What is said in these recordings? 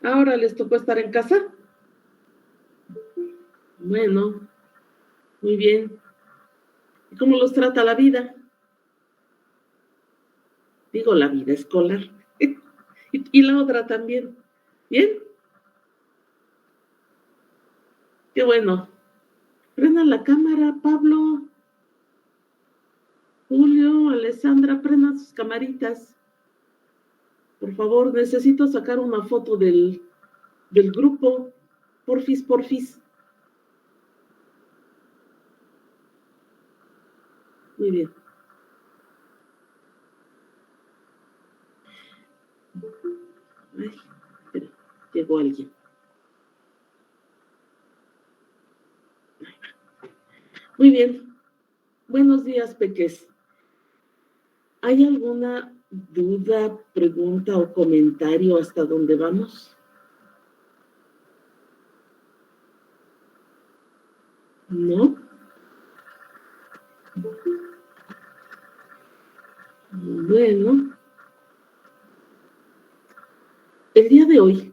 Ahora les tocó estar en casa. Bueno, muy bien. ¿Y cómo los trata la vida? Digo, la vida escolar. Y la otra también. ¿Bien? Qué bueno. Prendan la cámara, Pablo, Julio, Alessandra, prendan sus camaritas. Por favor, necesito sacar una foto del grupo. Porfis, porfis. Muy bien. Ay, espera, llegó alguien. Muy bien. Buenos días, peques. ¿Hay alguna duda, pregunta o comentario hasta dónde vamos? ¿No? Bueno. El día de hoy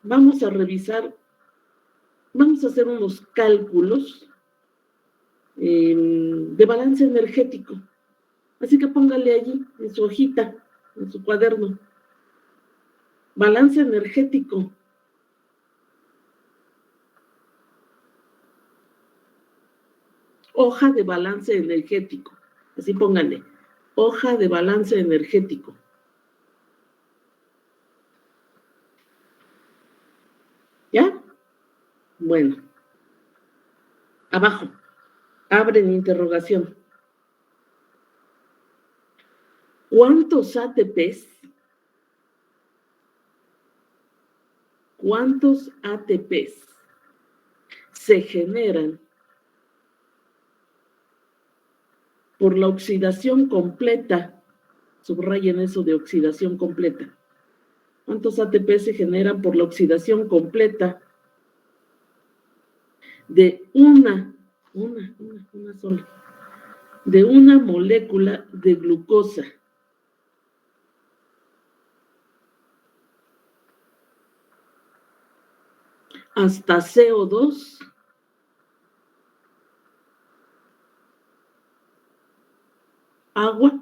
vamos a revisar, vamos a hacer unos cálculos de balance energético. Así que póngale allí, en su hojita, en su cuaderno. Balance energético. Hoja de balance energético. Así póngale. Hoja de balance energético. ¿Ya? Bueno. Abajo. Abren interrogación. ¿Cuántos ATPs? ¿Cuántos ATPs se generan por la oxidación completa? Subrayen eso de oxidación completa. ¿Cuántos ATPs se generan por la oxidación completa de una sola, de una molécula de glucosa? Hasta CO2, agua,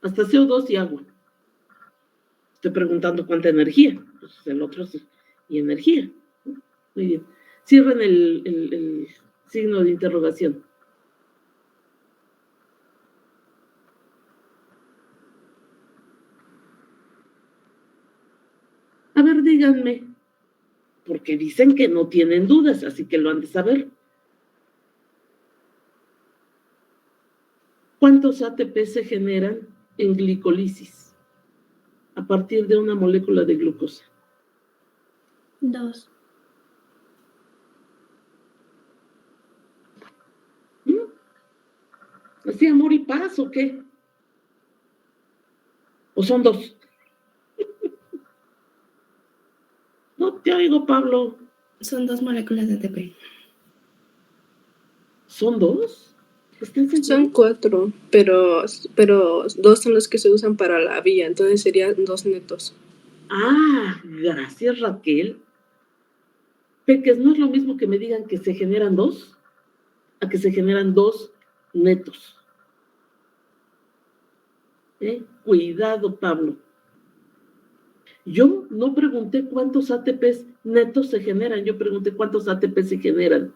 hasta CO2 y agua. Estoy preguntando cuánta energía, pues el otro es y energía. Muy bien. Cierren el signo de interrogación. A ver, díganme, porque dicen que no tienen dudas, así que lo han de saber. ¿Cuántos ATP se generan en glicolisis a partir de una molécula de glucosa? 2. ¿Así amor y paz o qué? ¿O son 2? No te oigo, Pablo. Son 2 moléculas de ATP. ¿Son 2? Son 4, pero 2 son los que se usan para la vía, entonces serían 2 netos. Ah, gracias, Raquel. Peques, no es lo mismo que me digan que se generan 2 a que se generan 2 netos. Cuidado, Pablo. Yo no pregunté cuántos ATPs netos se generan, yo pregunté cuántos ATPs se generan.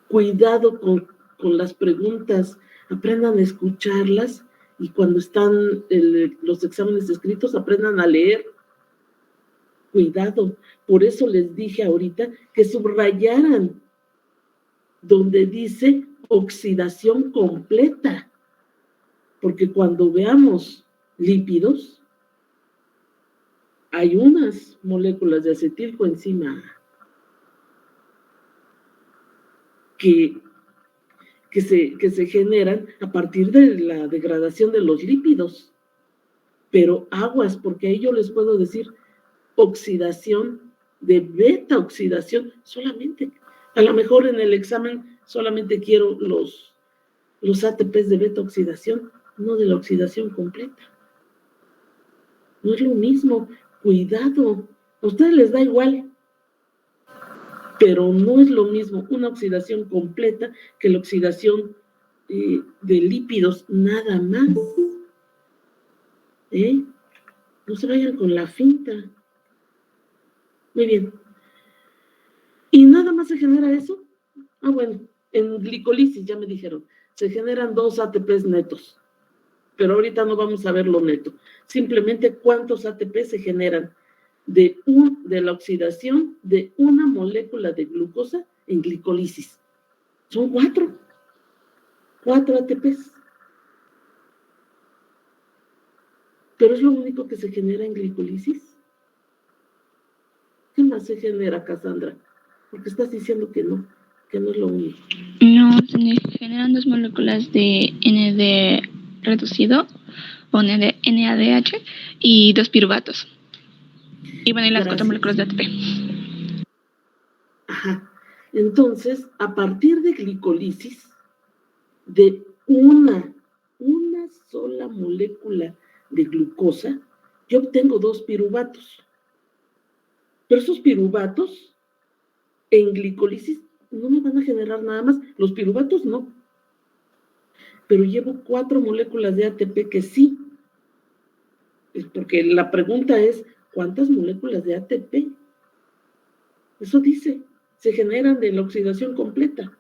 Cuidado con las preguntas, aprendan a escucharlas y cuando están los exámenes escritos, aprendan a leer. Cuidado, por eso les dije ahorita que subrayaran donde dice oxidación completa, porque cuando veamos lípidos, hay unas moléculas de acetilcoenzima que se generan a partir de la degradación de los lípidos. Pero aguas, porque ahí yo les puedo decir oxidación de beta oxidación solamente. A lo mejor en el examen solamente quiero los ATPs de beta oxidación, no de la oxidación completa. No es lo mismo. Cuidado, a ustedes les da igual, pero no es lo mismo una oxidación completa que la oxidación de lípidos nada más. No se vayan con la finta. Muy bien. ¿Y nada más se genera eso? Ah, bueno, en glicolisis ya me dijeron, se generan 2 ATPs netos, pero ahorita no vamos a ver lo neto. Simplemente cuántos ATP se generan de la oxidación de una molécula de glucosa en glicolisis. Son 4 ATPs. Pero es lo único que se genera en glicolisis. ¿Qué más se genera, Cassandra? Porque estás diciendo que no es lo único. No, se generan 2 moléculas de NAD reducido o NADH y 2 piruvatos. Y bueno, y las 4 moléculas de ATP. Ajá. Entonces, a partir de glicolisis, de una sola molécula de glucosa, yo obtengo 2 piruvatos. Pero esos piruvatos, en glicolisis, no me van a generar nada más. Los piruvatos no. Pero llevo 4 moléculas de ATP que sí. Porque la pregunta es, ¿cuántas moléculas de ATP? Eso dice, se generan de la oxidación completa.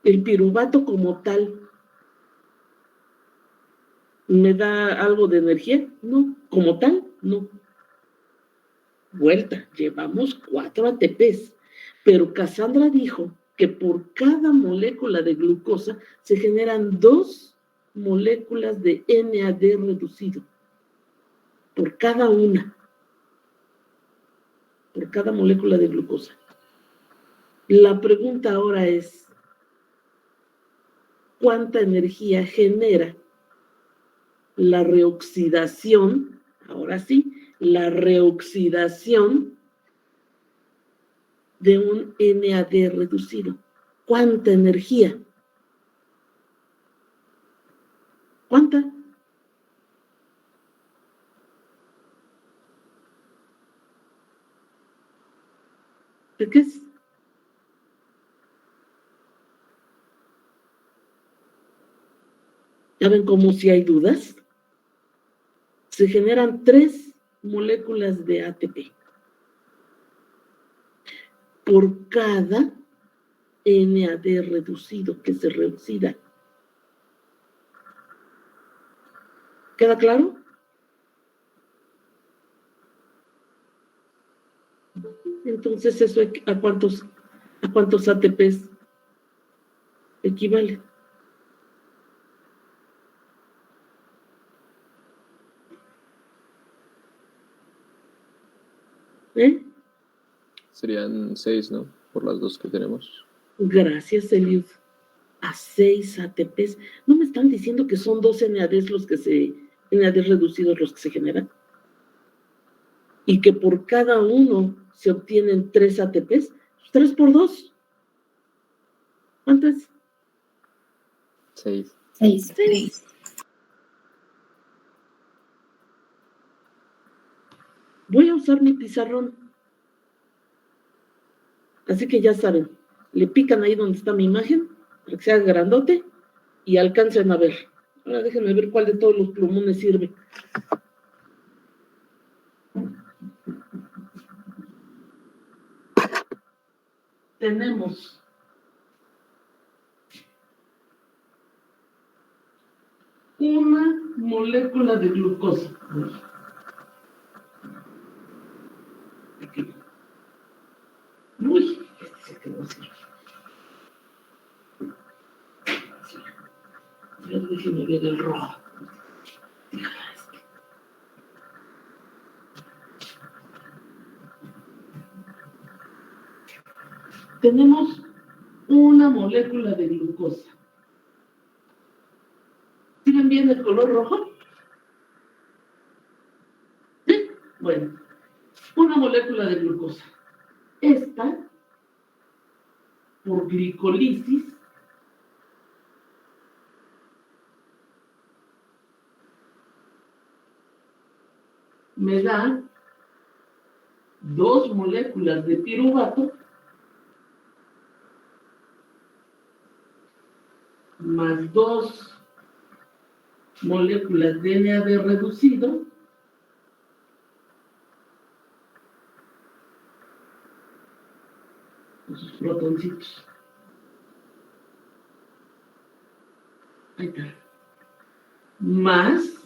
El piruvato como tal, ¿me da algo de energía? No, como tal, no. Vuelta, llevamos 4 ATPs, pero Cassandra dijo que por cada molécula de glucosa se generan 2 moléculas de NAD reducido, por cada una, por cada molécula de glucosa. La pregunta ahora es, ¿cuánta energía genera la reoxidación? Ahora sí, la reoxidación de un NAD reducido. ¿Cuánta energía? ¿Cuánta? ¿De qué es? ¿Ya ven cómo si hay dudas? Se generan 3 moléculas de ATP por cada NAD reducido que se reoxida. ¿Queda claro? Entonces, ¿eso a cuántos ATPs equivale? Serían 6, ¿no? Por las 2 que tenemos. Gracias, Eliud. A 6 ATPs. ¿No me están diciendo que son 2 NADs NADs reducidos los que se generan? Y que por cada uno se obtienen 3 ATPs. 3 por 2. ¿Cuánto es? 6. 6. Voy a usar mi pizarrón. Así que ya saben, le pican ahí donde está mi imagen, para que sea grandote, y alcancen a ver. Ahora déjenme ver cuál de todos los plumones sirve. Tenemos una molécula de glucosa. Aquí. Uy, este se quedó así. Déjenme ver el rojo. Tenemos una molécula de glucosa. ¿Siguen bien el color rojo? ¿Sí? Bueno, una molécula de glucosa. Esta, por glicolisis, me da 2 moléculas de piruvato más 2 moléculas de NAD reducido con sus protoncitos. Ahí está. Más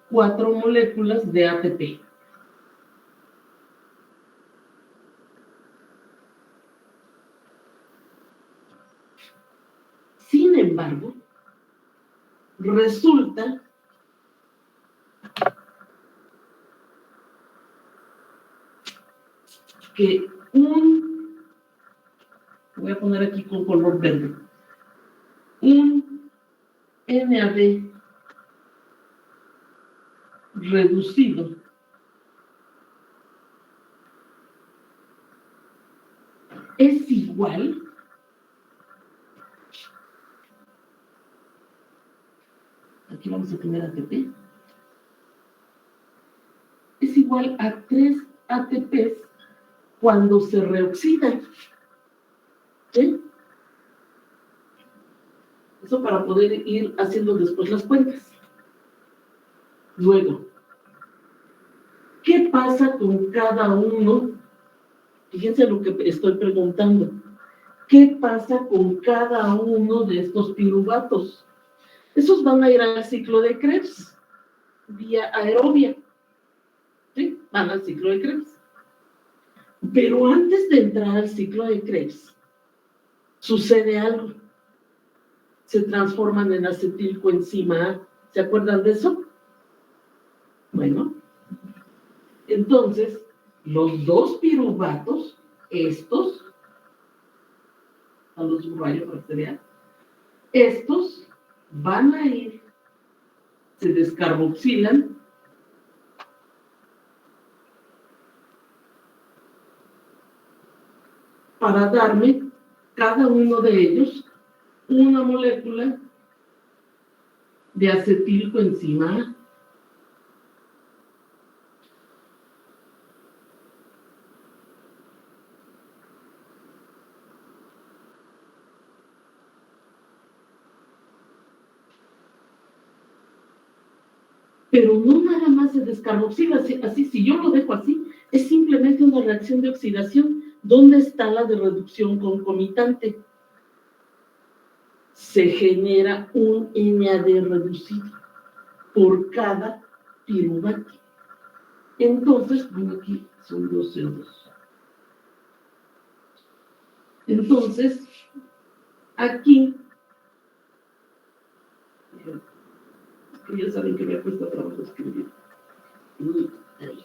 4 moléculas de ATP. Sin embargo, resulta que voy a poner aquí con color verde, un NAD reducido es igual aquí vamos a tener ATP, es igual a 3 ATPs cuando se reoxidan. ¿Sí? Eso para poder ir haciendo después las cuentas. Luego, ¿qué pasa con cada uno? Fíjense lo que estoy preguntando. ¿Qué pasa con cada uno de estos piruvatos? Esos van a ir al ciclo de Krebs, vía aerobia. ¿Sí? Van al ciclo de Krebs. Pero antes de entrar al ciclo de Krebs, sucede algo. Se transforman en acetilcoenzima A. ¿Se acuerdan de eso? Bueno, entonces, los 2 piruvatos, estos, a los subrayo bacterial, estos van a ir, se descarboxilan para darme cada uno de ellos una molécula de acetilcoenzima A. Pero no nada más se descarboxila, así, si yo lo dejo así, es simplemente una reacción de oxidación. ¿Dónde está la de reducción concomitante? Se genera un NAD reducido por cada piruvato. Entonces, bueno, aquí son 2 CO2. Entonces, aquí, ya saben que me cuesta trabajo escribir. Ahí.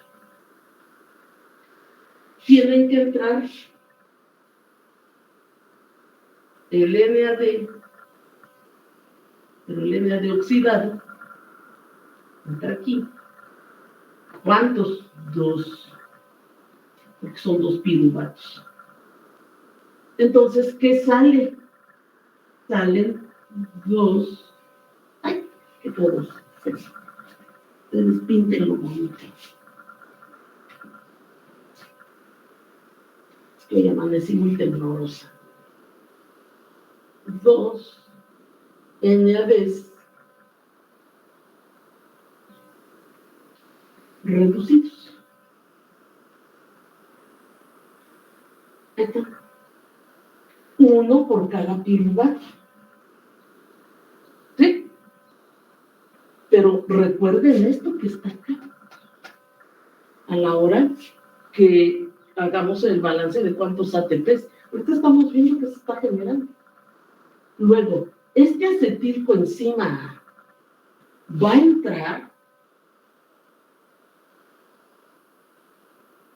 Tienen que entrar el NAD, pero el NAD oxidado, entra aquí. ¿Cuántos? 2, porque son 2 piruvatos. Entonces, ¿qué sale? Salen 2. ¡Ay! ¡Qué todos! Ustedes píntenlo bonito. Es que hoy amanecí muy temblorosa. 2 NADs reducidos. Ahí está. 1 por cada piruvato. ¿Sí? Pero recuerden esto que está acá. A la hora que hagamos el balance de cuántos ATPs. Ahorita estamos viendo que se está generando. Luego, este acetilcoenzima va a entrar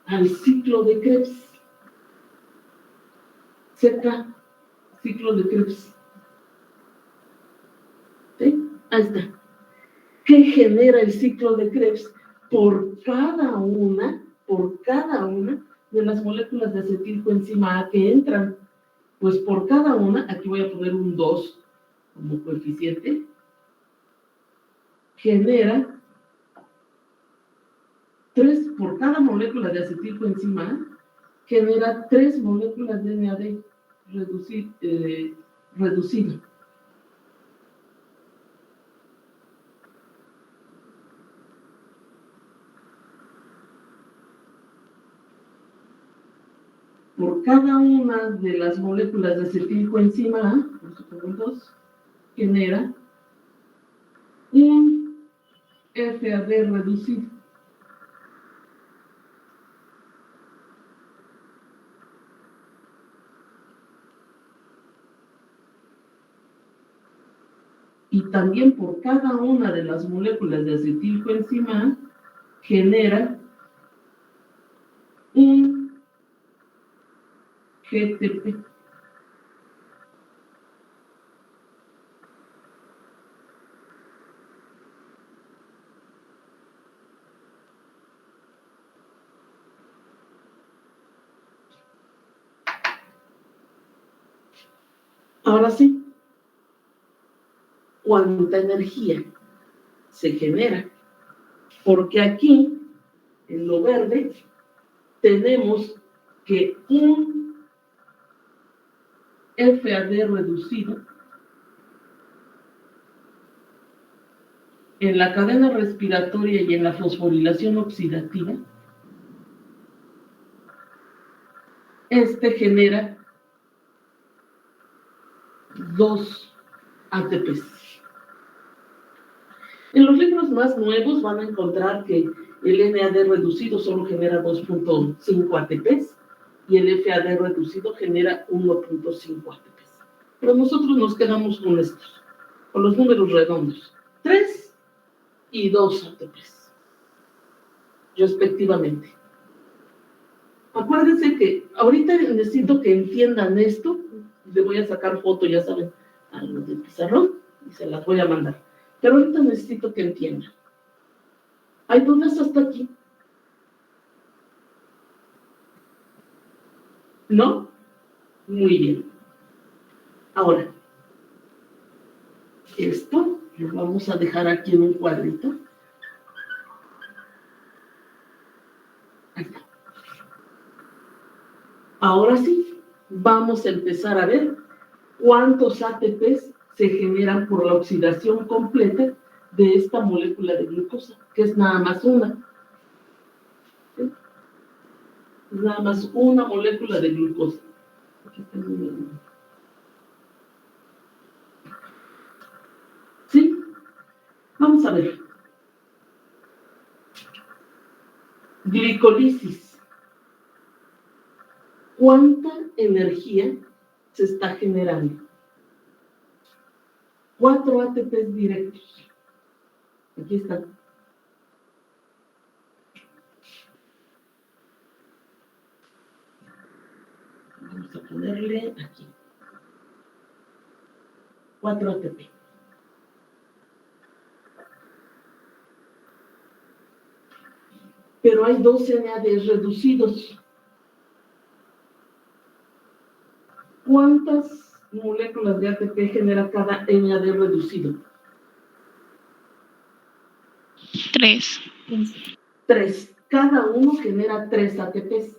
al ciclo de Krebs. Cerca, ciclo de Krebs. ¿Sí? Ahí está. ¿Qué genera el ciclo de Krebs? Por cada una de las moléculas de acetilcoenzima A que entran. Pues por cada una, aquí voy a poner un 2 como coeficiente, genera por cada molécula de acetilcoenzima A, genera 3 moléculas de NAD reducido. Por cada una de las moléculas de acetilcoenzima A, por supuesto 2, genera un FAD reducido. Y también por cada una de las moléculas de acetilcoenzima A genera un GTP. Ahora sí, ¿cuánta energía se genera? Porque aquí, en lo verde, tenemos que un FAD reducido en la cadena respiratoria y en la fosforilación oxidativa, genera 2 ATPs. En los libros más nuevos van a encontrar que el NAD reducido solo genera 2.5 ATPs y el FAD reducido genera 1.5 ATPs. Pero nosotros nos quedamos con estos, con los números redondos, 3 y 2 ATPs, respectivamente. Acuérdense que ahorita necesito que entiendan esto. Le voy a sacar foto, ya saben, a los del pizarrón y se las voy a mandar. Pero ahorita necesito que entiendan. ¿Hay dudas hasta aquí? ¿No? Muy bien. Ahora, esto lo vamos a dejar aquí en un cuadrito. Ahí está. Ahora sí, vamos a empezar a ver cuántos ATPs se generan por la oxidación completa de esta molécula de glucosa, que es nada más una. ¿Sí? Es nada más una molécula de glucosa. Aquí está el número 1. ¿Sí? Vamos a ver. Glicolisis. ¿Cuánta energía se está generando? 4 ATPs directos. Aquí están. Vamos a ponerle aquí. 4 ATP. Pero hay 2 NADs reducidos. ¿Cuántas moléculas de ATP genera cada NAD reducido? 3. 3. Cada uno genera 3 ATPs.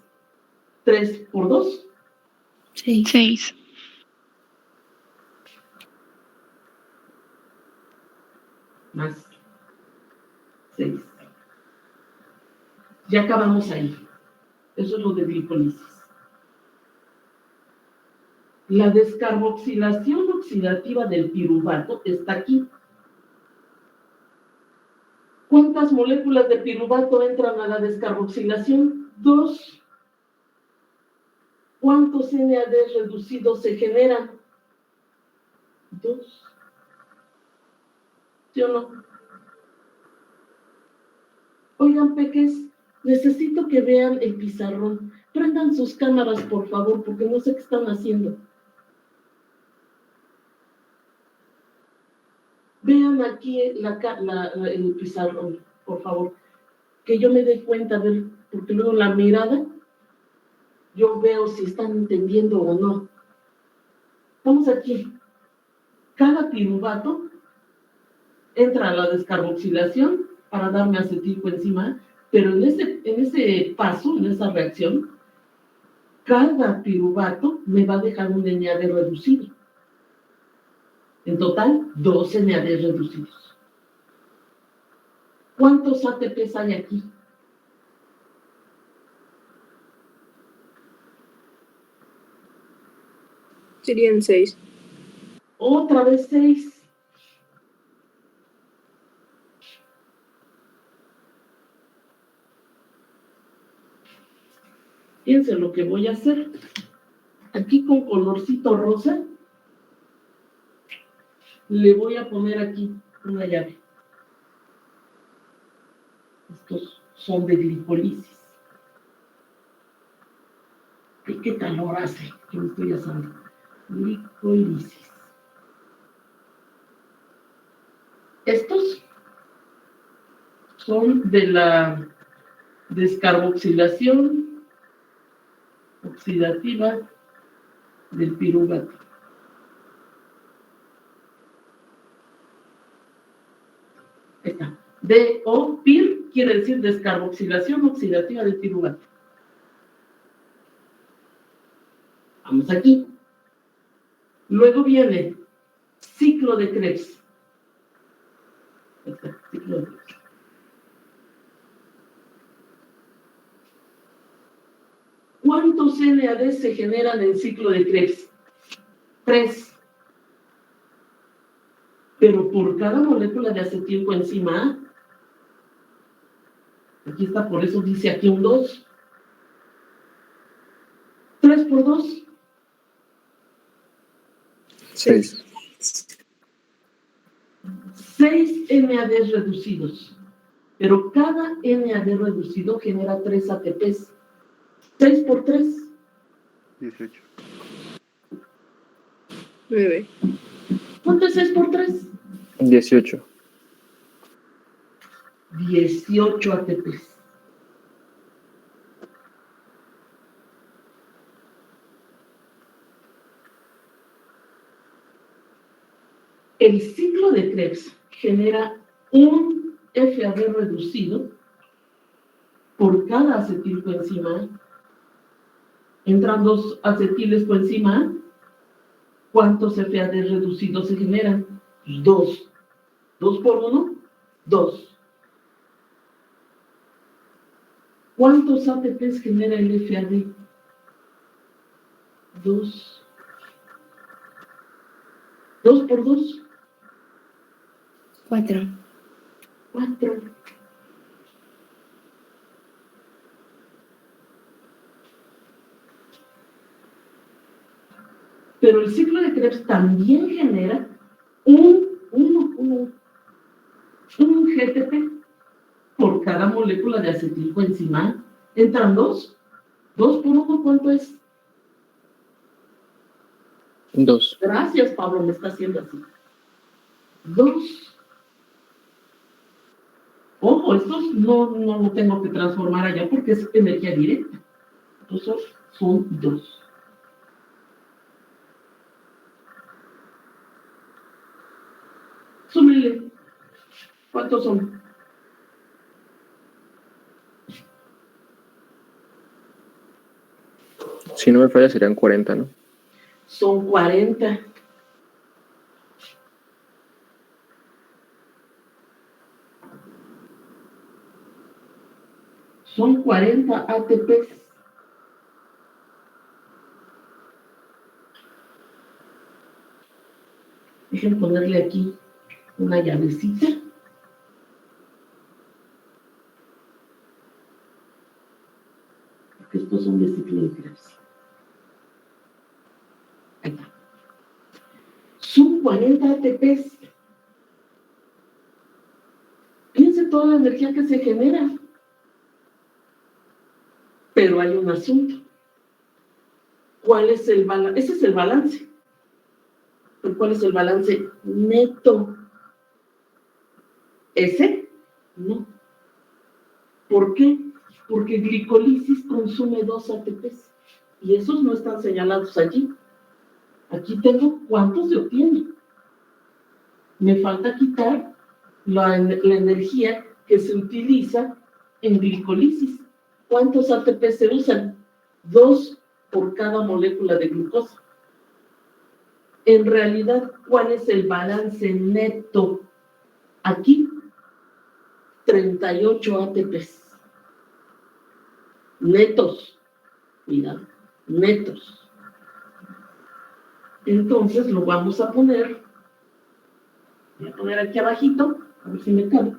3 por 2. 6. Más 6. Ya acabamos ahí. Eso es lo de glicolisis. La descarboxilación oxidativa del piruvato está aquí. ¿Cuántas moléculas de piruvato entran a la descarboxilación? 2. ¿Cuántos NADs reducidos se generan? 2. ¿Sí o no? Oigan, peques, necesito que vean el pizarrón. Prendan sus cámaras, por favor, porque no sé qué están haciendo. Vean aquí el pizarrón, por favor. Que yo me dé cuenta, a ver, porque luego la mirada, yo veo si están entendiendo o no. Vamos aquí. Cada piruvato entra a la descarboxilación para darme acetilcoenzima. Pero en ese paso, en esa reacción, cada piruvato me va a dejar un NAD reducido. En total, 2 NAD reducidos. ¿Cuántos ATPs hay aquí? Serían 6. Otra vez 6. Fíjense lo que voy a hacer. Aquí con colorcito rosa, le voy a poner aquí una llave. Estos son de glicolisis. ¿Y qué calor hace? Que me estoy asando. Glicolisis. Estos son de la descarboxilación oxidativa del piruvato. Ahí está. PIR quiere decir descarboxilación oxidativa del piruvato. Vamos aquí. Luego viene ciclo de Krebs. Ahí está, ciclo de Krebs. ¿Cuántos NAD se generan en ciclo de Krebs? 3. Pero por cada molécula de acetilcoenzima A, aquí está, por eso dice aquí un 2. 3 por 2. 6. 6 NAD reducidos. Pero cada NAD reducido genera 3 ATPs. 6 por 3. 18. 9. ¿Cuánto es 6 por 3? 18. 18 ATPs. El ciclo de Krebs genera un FAD reducido por cada acetilcoenzima A. Entran 2 acetiles coenzima A. ¿Cuántos FAD reducidos se generan? 2. 2 por 1, 2. ¿Cuántos ATPs genera el FAD? 2. 2 por 2. 4. 4. Pero el ciclo de Krebs también genera un GTP por cada molécula de acetilcoenzima A. Entran 2. 2 por 1, ¿cuánto es? 2. Gracias, Pablo, me está haciendo así. 2. Ojo, estos no lo tengo que transformar allá porque es energía directa. Entonces son 2. Súmele. ¿Cuántos son? Si no me falla serían 40, ¿no? Son 40. Son 40 ATPs. Dejen ponerle aquí una llavecita. Porque estos son de ciclo de Krebs. Ahí está. Son 40 ATPs. Piense toda la energía que se genera. Pero hay un asunto. ¿Cuál es el balance? Ese es el balance. ¿Pero cuál es el balance neto? ¿Ese? No. ¿Por qué? Porque glicolisis consume 2 ATPs. Y esos no están señalados allí. Aquí tengo cuántos se obtienen. Me falta quitar la energía que se utiliza en glicolisis. ¿Cuántos ATP se usan? 2 por cada molécula de glucosa. En realidad, ¿cuál es el balance neto? Aquí, 38 ATPs. Netos. Mira, netos. Entonces lo vamos a poner. Voy a poner aquí abajito, a ver si me cabe.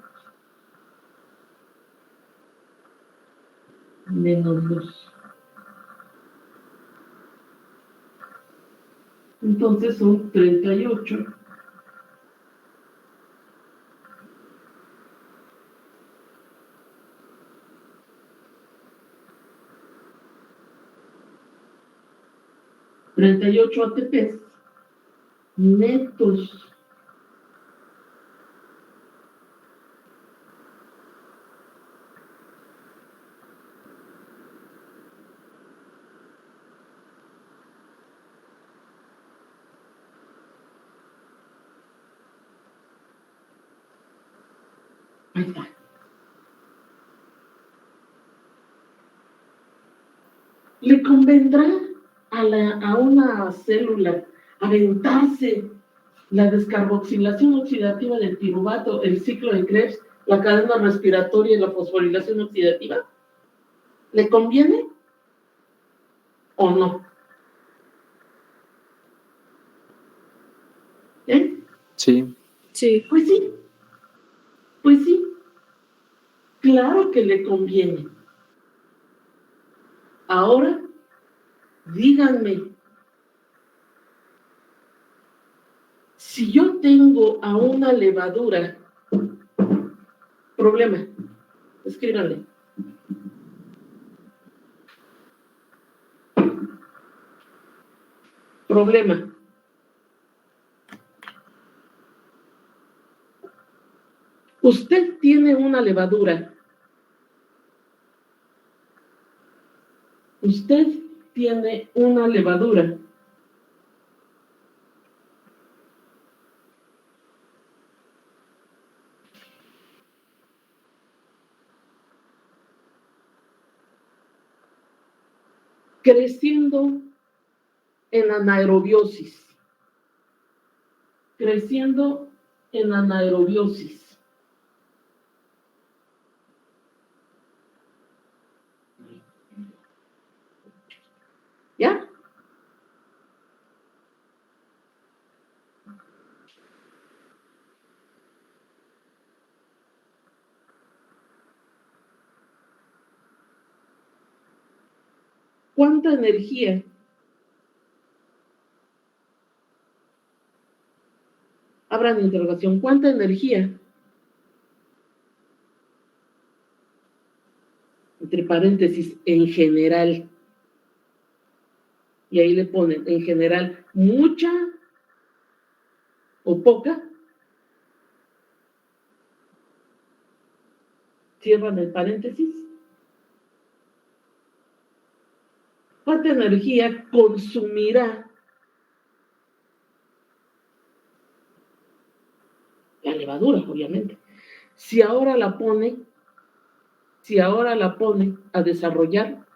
Menos 2. Entonces son 38. ATPs netos. Ahí está. ¿Le convendrá a una célula aventarse la descarboxilación oxidativa del piruvato, el ciclo de Krebs, la cadena respiratoria y la fosforilación oxidativa? ¿Le conviene o no? ¿Eh? Sí. Sí. Pues sí, pues sí, claro que le conviene. Ahora, díganme, si yo tengo a una levadura, problema, escríbanle. Problema. Usted tiene una levadura. Usted tiene una levadura. Creciendo en anaerobiosis. Creciendo en anaerobiosis. ¿Ya? ¿Cuánta energía? Abran interrogación. ¿Cuánta energía? Entre paréntesis, en general. Y ahí le ponen, en general, mucha o poca. Cierran el paréntesis. ¿Cuánta energía consumirá la levadura, obviamente? Si ahora la pone a desarrollar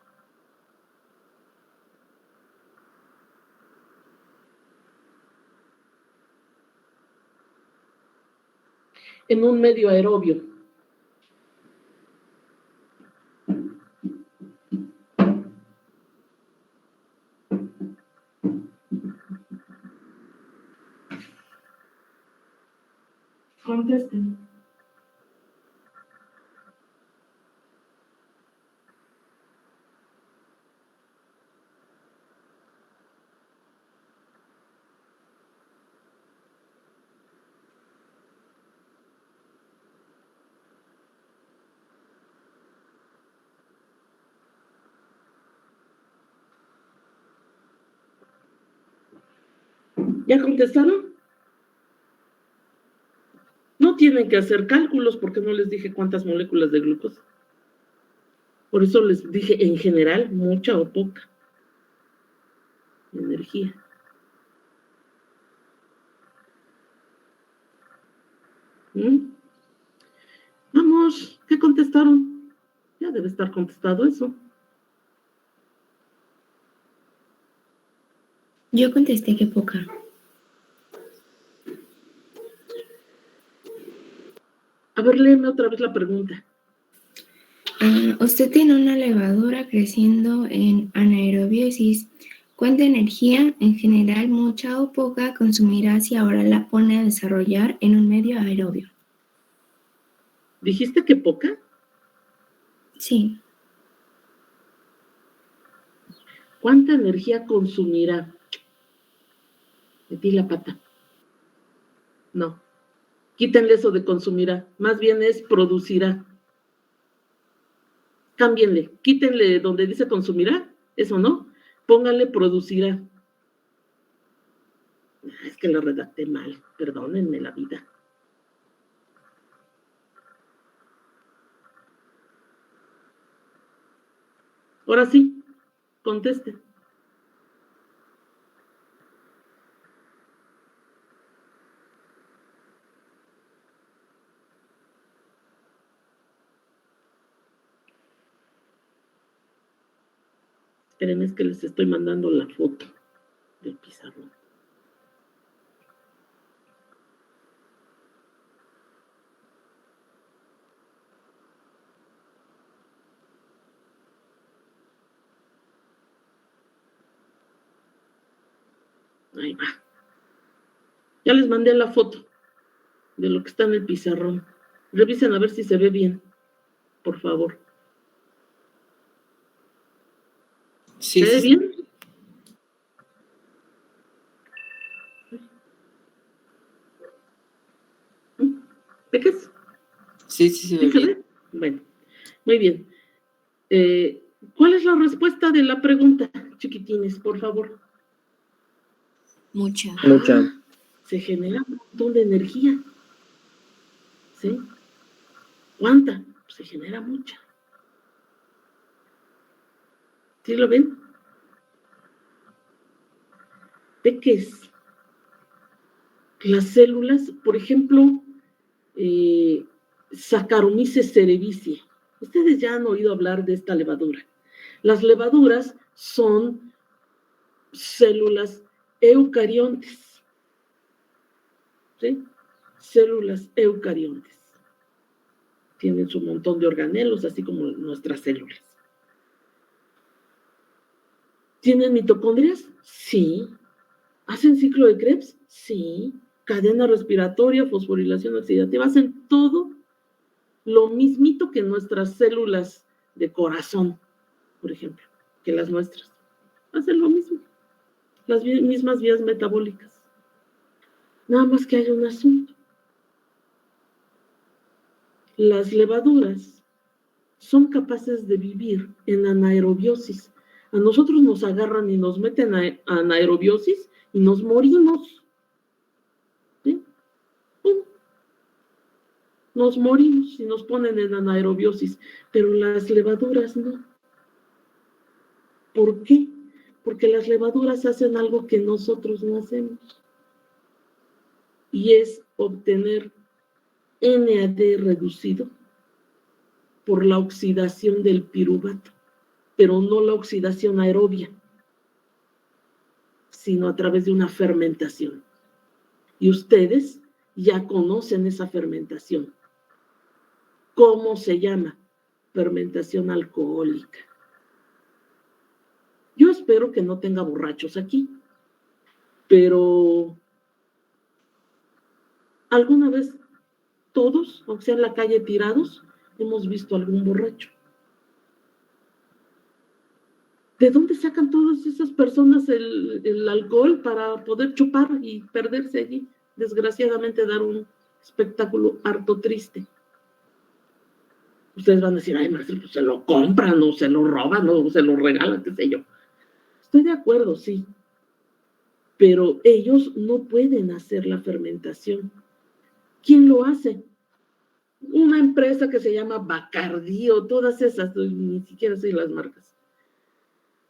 en un medio aerobio. Contesten. ¿Ya contestaron? No tienen que hacer cálculos porque no les dije cuántas moléculas de glucosa. Por eso les dije en general, mucha o poca energía. ¿Mm? Vamos, ¿qué contestaron? debe estar contestado eso. Yo contesté que poca. A ver, léeme otra vez la pregunta. Usted tiene una levadura creciendo en anaerobiosis. ¿Cuánta energía, en general mucha o poca, consumirá si ahora la pone a desarrollar en un medio aerobio? ¿Dijiste que poca? Sí. ¿Cuánta energía consumirá? Metí la pata. No. Quítenle eso de consumirá. Más bien es producirá. Cámbienle. Quítenle donde dice consumirá. Eso no. Pónganle producirá. Es que lo redacté mal. Perdónenme la vida. Ahora sí. Conteste. Esperen, es que les estoy mandando la foto del pizarrón. Ahí va. Ya les mandé la foto de lo que está en el pizarrón. Revisen a ver si se ve bien, por favor. Sí, ¿Se ve sí, bien? ¿De qué es? sí, se ve ¿Sí se bien. ve? Bueno, muy bien. ¿Cuál es la respuesta de la pregunta, chiquitines, por favor? Mucha. Mucha. Se genera un montón de energía. ¿Sí? ¿Cuánta? Se genera mucha. ¿Sí lo ven? ¿De qué es? Las células, por ejemplo, Saccharomyces cerevisiae. Ustedes ya han oído hablar de esta levadura. Las levaduras son células eucariontes. ¿Sí? Células eucariontes. Tienen su montón de organelos, así como nuestras células. ¿Tienen mitocondrias? Sí. ¿Hacen ciclo de Krebs? Sí. Cadena respiratoria, fosforilación oxidativa, hacen todo lo mismito que nuestras células de corazón, por ejemplo, que las nuestras. Hacen lo mismo. Las mismas vías metabólicas. Nada más que hay un asunto. Las levaduras son capaces de vivir en anaerobiosis. A nosotros nos agarran y nos meten a anaerobiosis y nos morimos. ¿Sí? Nos morimos y nos ponen en anaerobiosis, pero las levaduras no. ¿Por qué? Porque las levaduras hacen algo que nosotros no hacemos, y es obtener NAD reducido por la oxidación del piruvato, pero no la oxidación aerobia, sino a través de una fermentación. Y ustedes ya conocen esa fermentación. ¿Cómo se llama? Fermentación alcohólica. Yo espero que no tenga borrachos aquí, pero alguna vez todos, aunque sea en la calle tirados, hemos visto algún borracho. ¿De dónde sacan todas esas personas el alcohol para poder chupar y perderse allí? Desgraciadamente dar un espectáculo harto triste. Ustedes van a decir, ay, Marcelo, pues se lo compran, o se lo roban, o se lo regalan, qué sé yo. Estoy de acuerdo, sí. Pero ellos no pueden hacer la fermentación. ¿Quién lo hace? Una empresa que se llama Bacardí o todas esas, ni siquiera sé las marcas.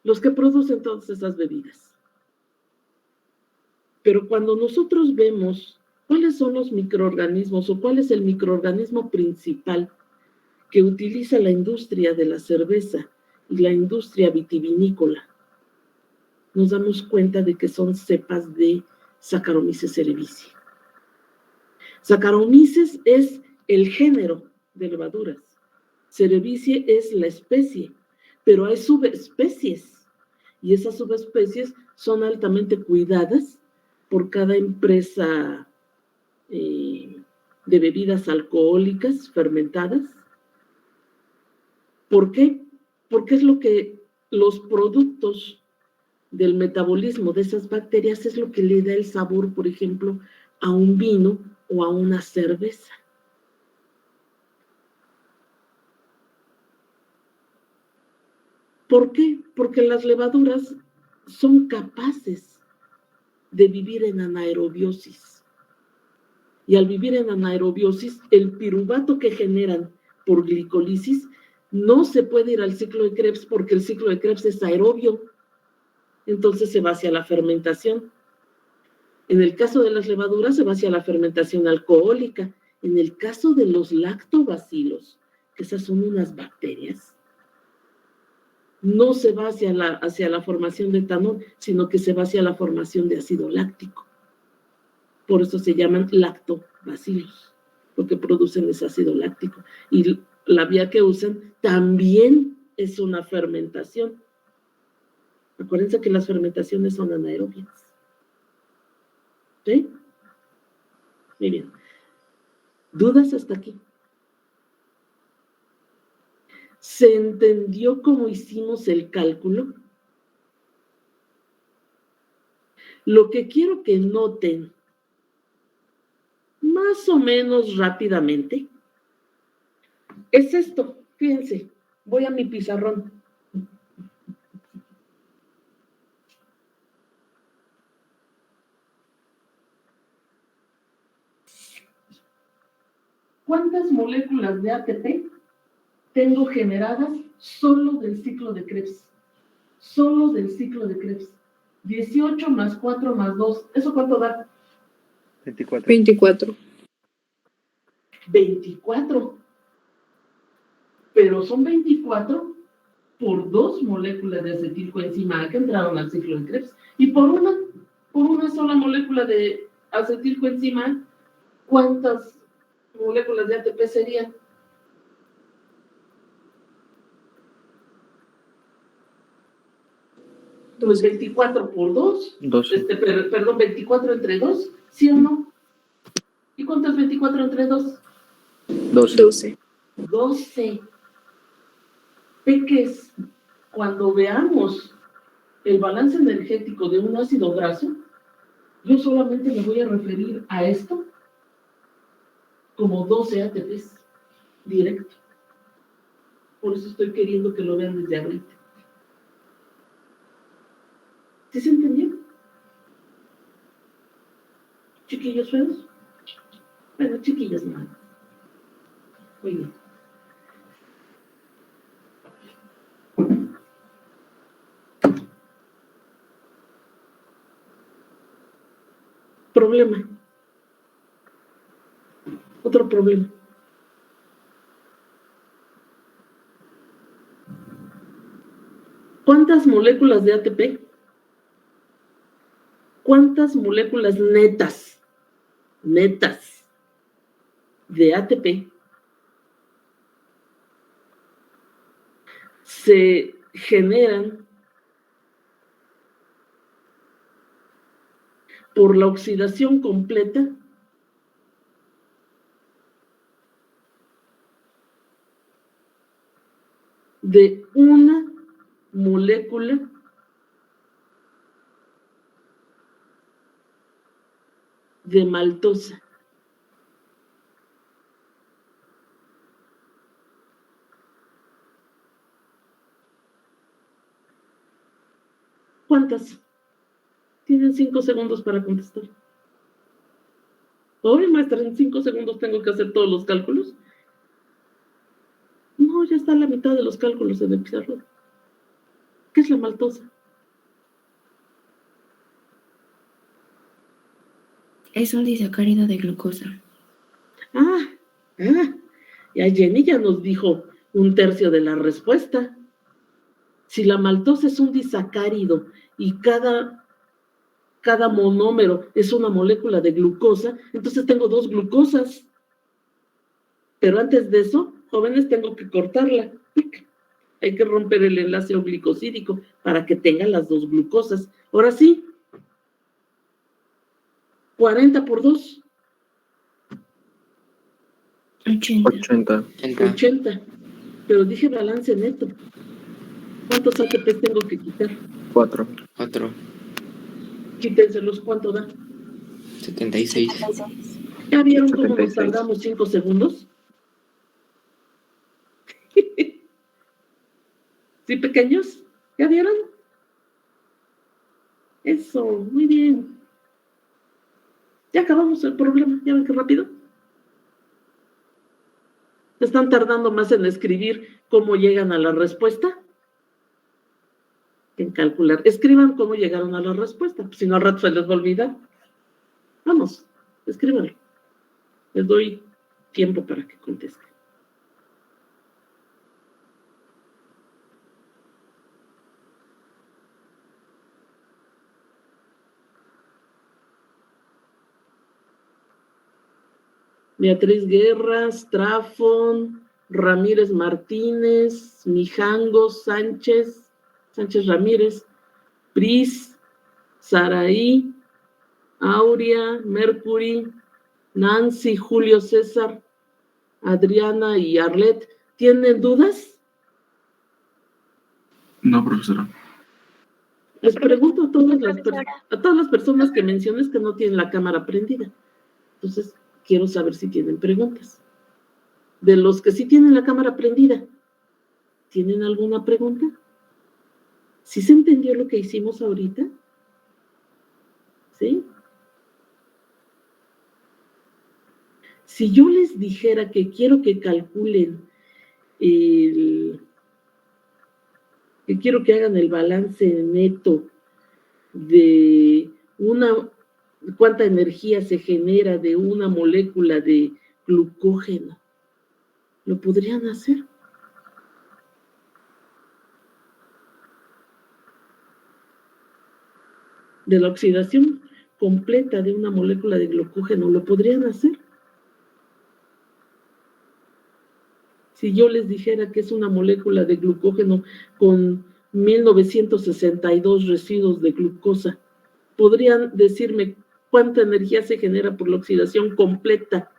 Los que producen todas esas bebidas. Pero cuando nosotros vemos cuáles son los microorganismos o cuál es el microorganismo principal que utiliza la industria de la cerveza y la industria vitivinícola, nos damos cuenta de que son cepas de Saccharomyces cerevisiae. Saccharomyces es el género de levaduras. Cerevisiae es la especie, pero hay subespecies, y esas subespecies son altamente cuidadas por cada empresa de bebidas alcohólicas fermentadas. ¿Por qué? Porque es lo que los productos del metabolismo de esas bacterias es lo que le da el sabor, por ejemplo, a un vino o a una cerveza. ¿Por qué? Porque las levaduras son capaces de vivir en anaerobiosis. Y al vivir en anaerobiosis, el piruvato que generan por glicolisis no se puede ir al ciclo de Krebs porque el ciclo de Krebs es aerobio. Entonces se va hacia la fermentación. En el caso de las levaduras se va hacia la fermentación alcohólica. En el caso de los lactobacilos, que esas son unas bacterias, no se va hacia la formación de etanol, sino que se va hacia la formación de ácido láctico. Por eso se llaman lactobacilos, porque producen ese ácido láctico. Y la vía que usan también es una fermentación. Acuérdense que las fermentaciones son anaerobias. ¿Sí? Muy bien. ¿Dudas hasta aquí? ¿Se entendió cómo hicimos el cálculo? Lo que quiero que noten más o menos rápidamente es esto. Fíjense, voy a mi pizarrón. ¿Cuántas moléculas de ATP tengo generadas solo del ciclo de Krebs? Solo del ciclo de Krebs. 18 más 4 más 2. ¿Eso cuánto da? 24. 24. 24. Pero son 24 por 2 moléculas de acetilcoenzima A que entraron al ciclo de Krebs. Y por una sola molécula de acetilcoenzima A, ¿cuántas moléculas de ATP serían? Pues 24 por 2. 12. Perdón, 24 entre 2, ¿sí o no? ¿Y cuánto es 24 entre 2? 12. 12. 12. Peques, cuando veamos el balance energético de un ácido graso, yo solamente me voy a referir a esto como 12 ATPs directo. Por eso estoy queriendo que lo vean desde ahorita. ¿Sí se entendió? ¿Chiquillos feos? Bueno, chiquillos no. Muy bien. Problema. Otro problema. ¿Cuántas moléculas de ATP? ¿Cuántas moléculas netas de ATP se generan por la oxidación completa de una molécula de maltosa? ¿Cuántas? Tienen 5 segundos para contestar. Oye, maestra, en 5 segundos tengo que hacer todos los cálculos. No, ya está la mitad de los cálculos en el pizarrón. ¿Qué es la maltosa? Es un disacárido de glucosa. Ya Jenny ya nos dijo un tercio de la respuesta. Si la maltosa es un disacárido y cada monómero es una molécula de glucosa, entonces tengo 2 glucosas. Pero antes de eso, jóvenes, tengo que cortarla. Hay que romper el enlace glicosídico para que tenga las 2 glucosas. Ahora sí, 40 por 2. 80. 80. Pero dije balance neto. ¿Cuántos ATPs tengo que quitar? 4. 4. Quítenselos, ¿cuánto da? 76. ¿Ya vieron cómo nos 76. tardamos 5 segundos? ¿Sí, pequeños? ¿Ya vieron? Eso, muy bien. Ya acabamos el problema. ¿Ya ven qué rápido? ¿Están tardando más en escribir cómo llegan a la respuesta que en calcular? Escriban cómo llegaron a la respuesta, pues si no al rato se les va a olvidar. Vamos, escríbanlo. Les doy tiempo para que contesten. Beatriz Guerra, Strafon, Ramírez Martínez, Mijangos, Sánchez Ramírez, Pris, Saraí, Aurea, Mercury, Nancy, Julio César, Adriana y Arlet. ¿Tienen dudas? No, profesora. Les pregunto a todas las personas que menciones que no tienen la cámara prendida. Entonces, quiero saber si tienen preguntas. De los que sí tienen la cámara prendida, ¿tienen alguna pregunta? ¿Sí se entendió lo que hicimos ahorita? ¿Sí? Si yo les dijera que quiero que calculen que quiero que hagan el balance neto de cuánta energía se genera de una molécula de glucógeno, ¿lo podrían hacer? De la oxidación completa de una molécula de glucógeno, ¿lo podrían hacer? Si yo les dijera que es una molécula de glucógeno con 1962 residuos de glucosa, ¿podrían decirme cuánta energía se genera por la oxidación completa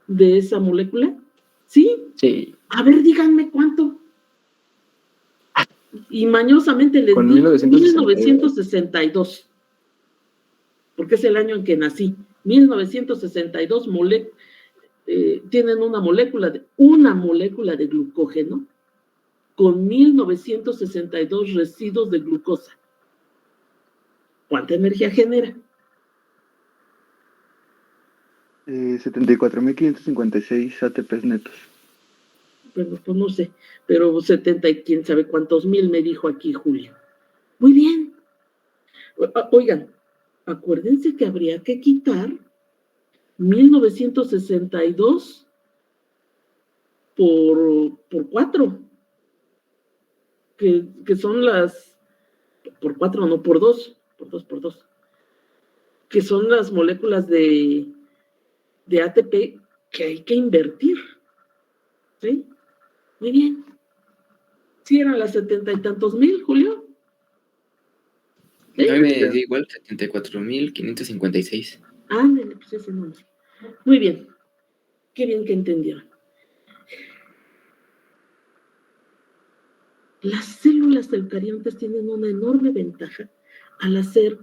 de esa molécula? ¿Sí? Sí. A ver, díganme cuánto. Y mañosamente les Con di 1962. porque es el año en que nací. 1962 tienen una molécula de glucógeno con 1962 residuos de glucosa. ¿Cuánta energía genera? 74.556 ATPs netos. Bueno, pues no sé, pero 70 y quién sabe cuántos mil me dijo aquí Julio. Muy bien. Oigan, acuérdense que habría que quitar 1962 por 4, que son las, por 4, no por 2, por 2, que son las moléculas de ATP que hay que invertir. ¿Sí? Muy bien. ¿Sí eran las 70 y tantos mil, Julio? ¿Sí? 9 es igual, 74.556. Ándale, pues ese número. Muy bien. Qué bien que entendieron. Las células eucariontes tienen una enorme ventaja al hacer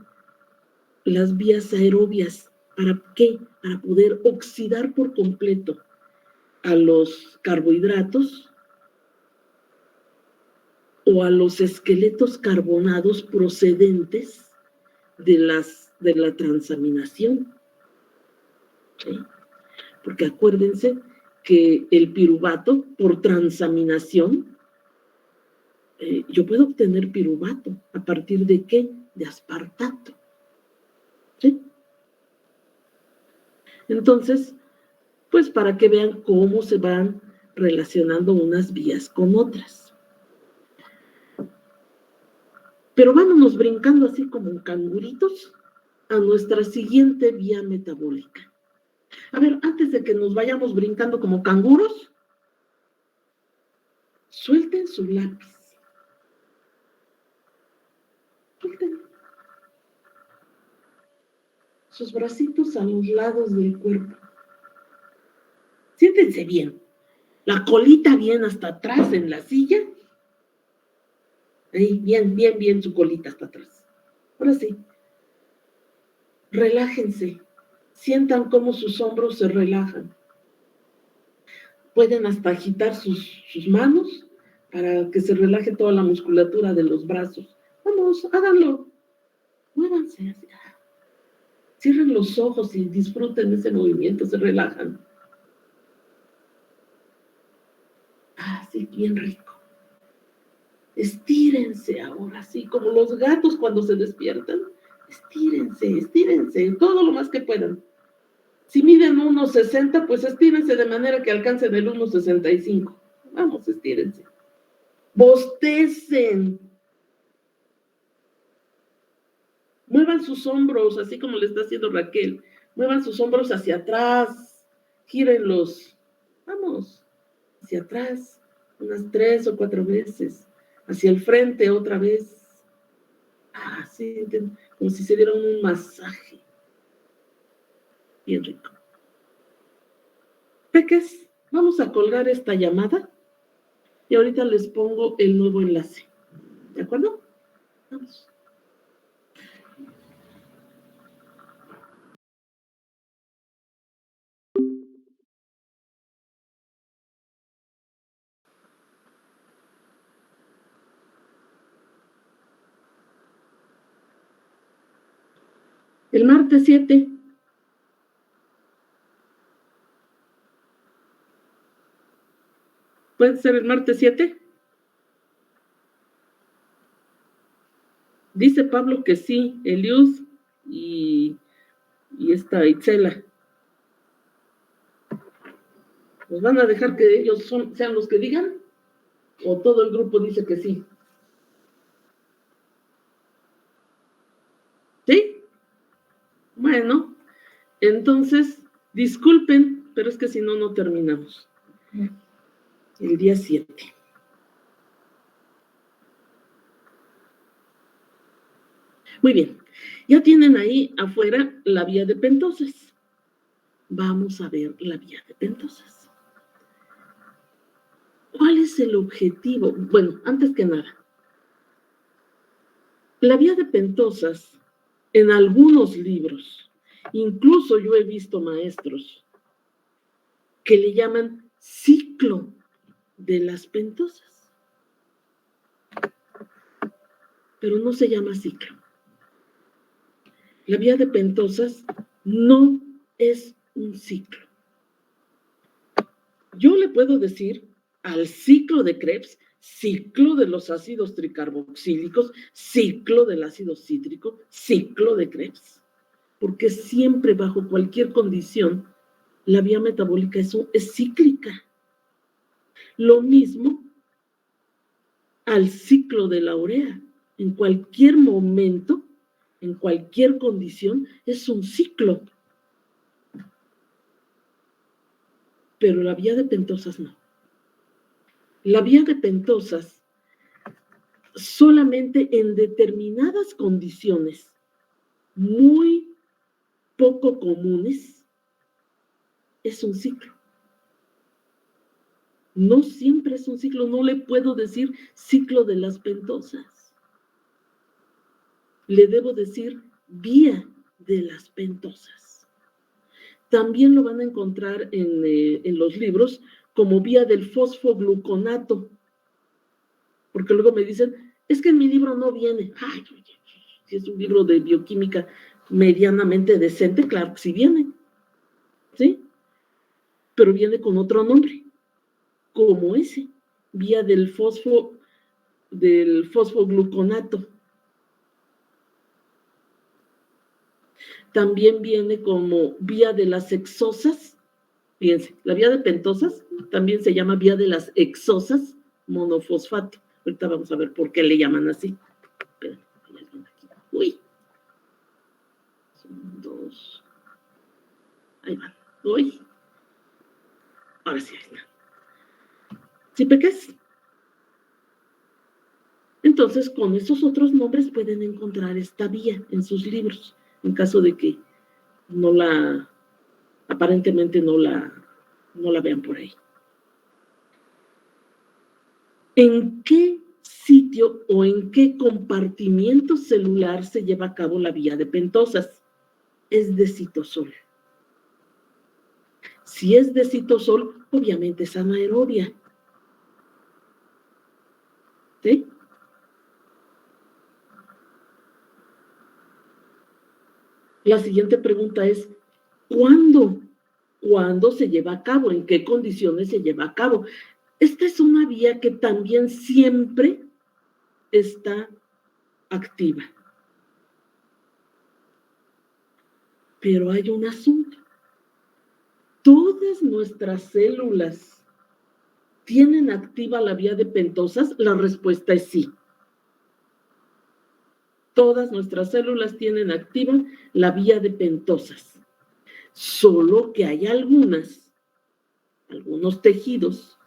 las vías aerobias. ¿Para qué? Para poder oxidar por completo a los carbohidratos o a los esqueletos carbonados procedentes de la transaminación. ¿Sí? Porque acuérdense que el piruvato, por transaminación, yo puedo obtener piruvato. ¿A partir de qué? De aspartato. ¿Sí? Entonces, pues para que vean cómo se van relacionando unas vías con otras. Pero vámonos brincando así como canguritos a nuestra siguiente vía metabólica. A ver, antes de que nos vayamos brincando como canguros, suelten su lápiz. Suelten sus bracitos a los lados del cuerpo. Siéntense bien. La colita bien hasta atrás en la silla. Ahí, bien, bien, bien su colita hasta atrás. Ahora sí. Relájense. Sientan cómo sus hombros se relajan. Pueden hasta agitar sus manos para que se relaje toda la musculatura de los brazos. Vamos, háganlo. Muévanse así. Cierren los ojos y disfruten ese movimiento, se relajan. Sí, bien rico. Estírense ahora, así como los gatos cuando se despiertan. Estírense, estírense, todo lo más que puedan. Si miden 1.60, pues estírense de manera que alcancen el 1.65. Vamos, estírense. Bostecen. Muevan sus hombros, así como le está haciendo Raquel. Muevan sus hombros hacia atrás. Gírenlos. Vamos, hacia atrás. Unas 3 o 4 veces. Hacia el frente otra vez. Sienten como si se dieran un masaje. Bien rico. Peques, vamos a colgar esta llamada y ahorita les pongo el nuevo enlace. ¿De acuerdo? Vamos. El martes 7. ¿Puede ser el martes 7? Dice Pablo que sí, Eliud y esta Itzela. ¿Nos van a dejar que ellos sean los que digan? ¿O todo el grupo dice que sí? ¿Sí? Bueno, entonces, disculpen, pero es que si no, no terminamos. El día 7. Muy bien, ya tienen ahí afuera la vía de pentosas. Vamos a ver la vía de pentosas. ¿Cuál es el objetivo? Bueno, antes que nada, la vía de pentosas, en algunos libros, incluso yo he visto maestros que le llaman ciclo de las pentosas, pero no se llama ciclo. La vía de pentosas no es un ciclo. Yo le puedo decir al ciclo de Krebs, ciclo de los ácidos tricarboxílicos, ciclo del ácido cítrico, ciclo de Krebs, porque siempre bajo cualquier condición la vía metabólica es cíclica. Lo mismo al ciclo de la urea. En cualquier momento, en cualquier condición, es un ciclo. Pero la vía de pentosas no. La vía de pentosas solamente en determinadas condiciones muy poco comunes es un ciclo. No siempre es un ciclo, no le puedo decir ciclo de las pentosas. Le debo decir vía de las pentosas. También lo van a encontrar en los libros como vía del fosfogluconato. Porque luego me dicen, es que en mi libro no viene. Ay, si es un libro de bioquímica medianamente decente, claro que sí viene. ¿Sí? Pero viene con otro nombre, como ese, vía del fosfogluconato. También viene como vía de las hexosas, Fíjense, la vía de pentosas también se llama vía de las hexosas monofosfato. Ahorita vamos a ver por qué le llaman así. Espera, hay alguien aquí. Uy. Son 2. Ahí van. Uy. Ahora sí, ahí está. ¿Sí pecas? Entonces, con esos otros nombres pueden encontrar esta vía en sus libros, en caso de que aparentemente no la vean por ahí. ¿En qué sitio o en qué compartimiento celular se lleva a cabo la vía de pentosas? Es de citosol. Si es de citosol, obviamente es anaerobia. ¿Sí? La siguiente pregunta es, ¿cuándo? ¿Cuándo se lleva a cabo? ¿En qué condiciones se lleva a cabo? Esta es una vía que también siempre está activa. Pero hay un asunto. ¿Todas nuestras células tienen activa la vía de pentosas? La respuesta es sí. Todas nuestras células tienen activa la vía de pentosas. Solo que hay algunos tejidos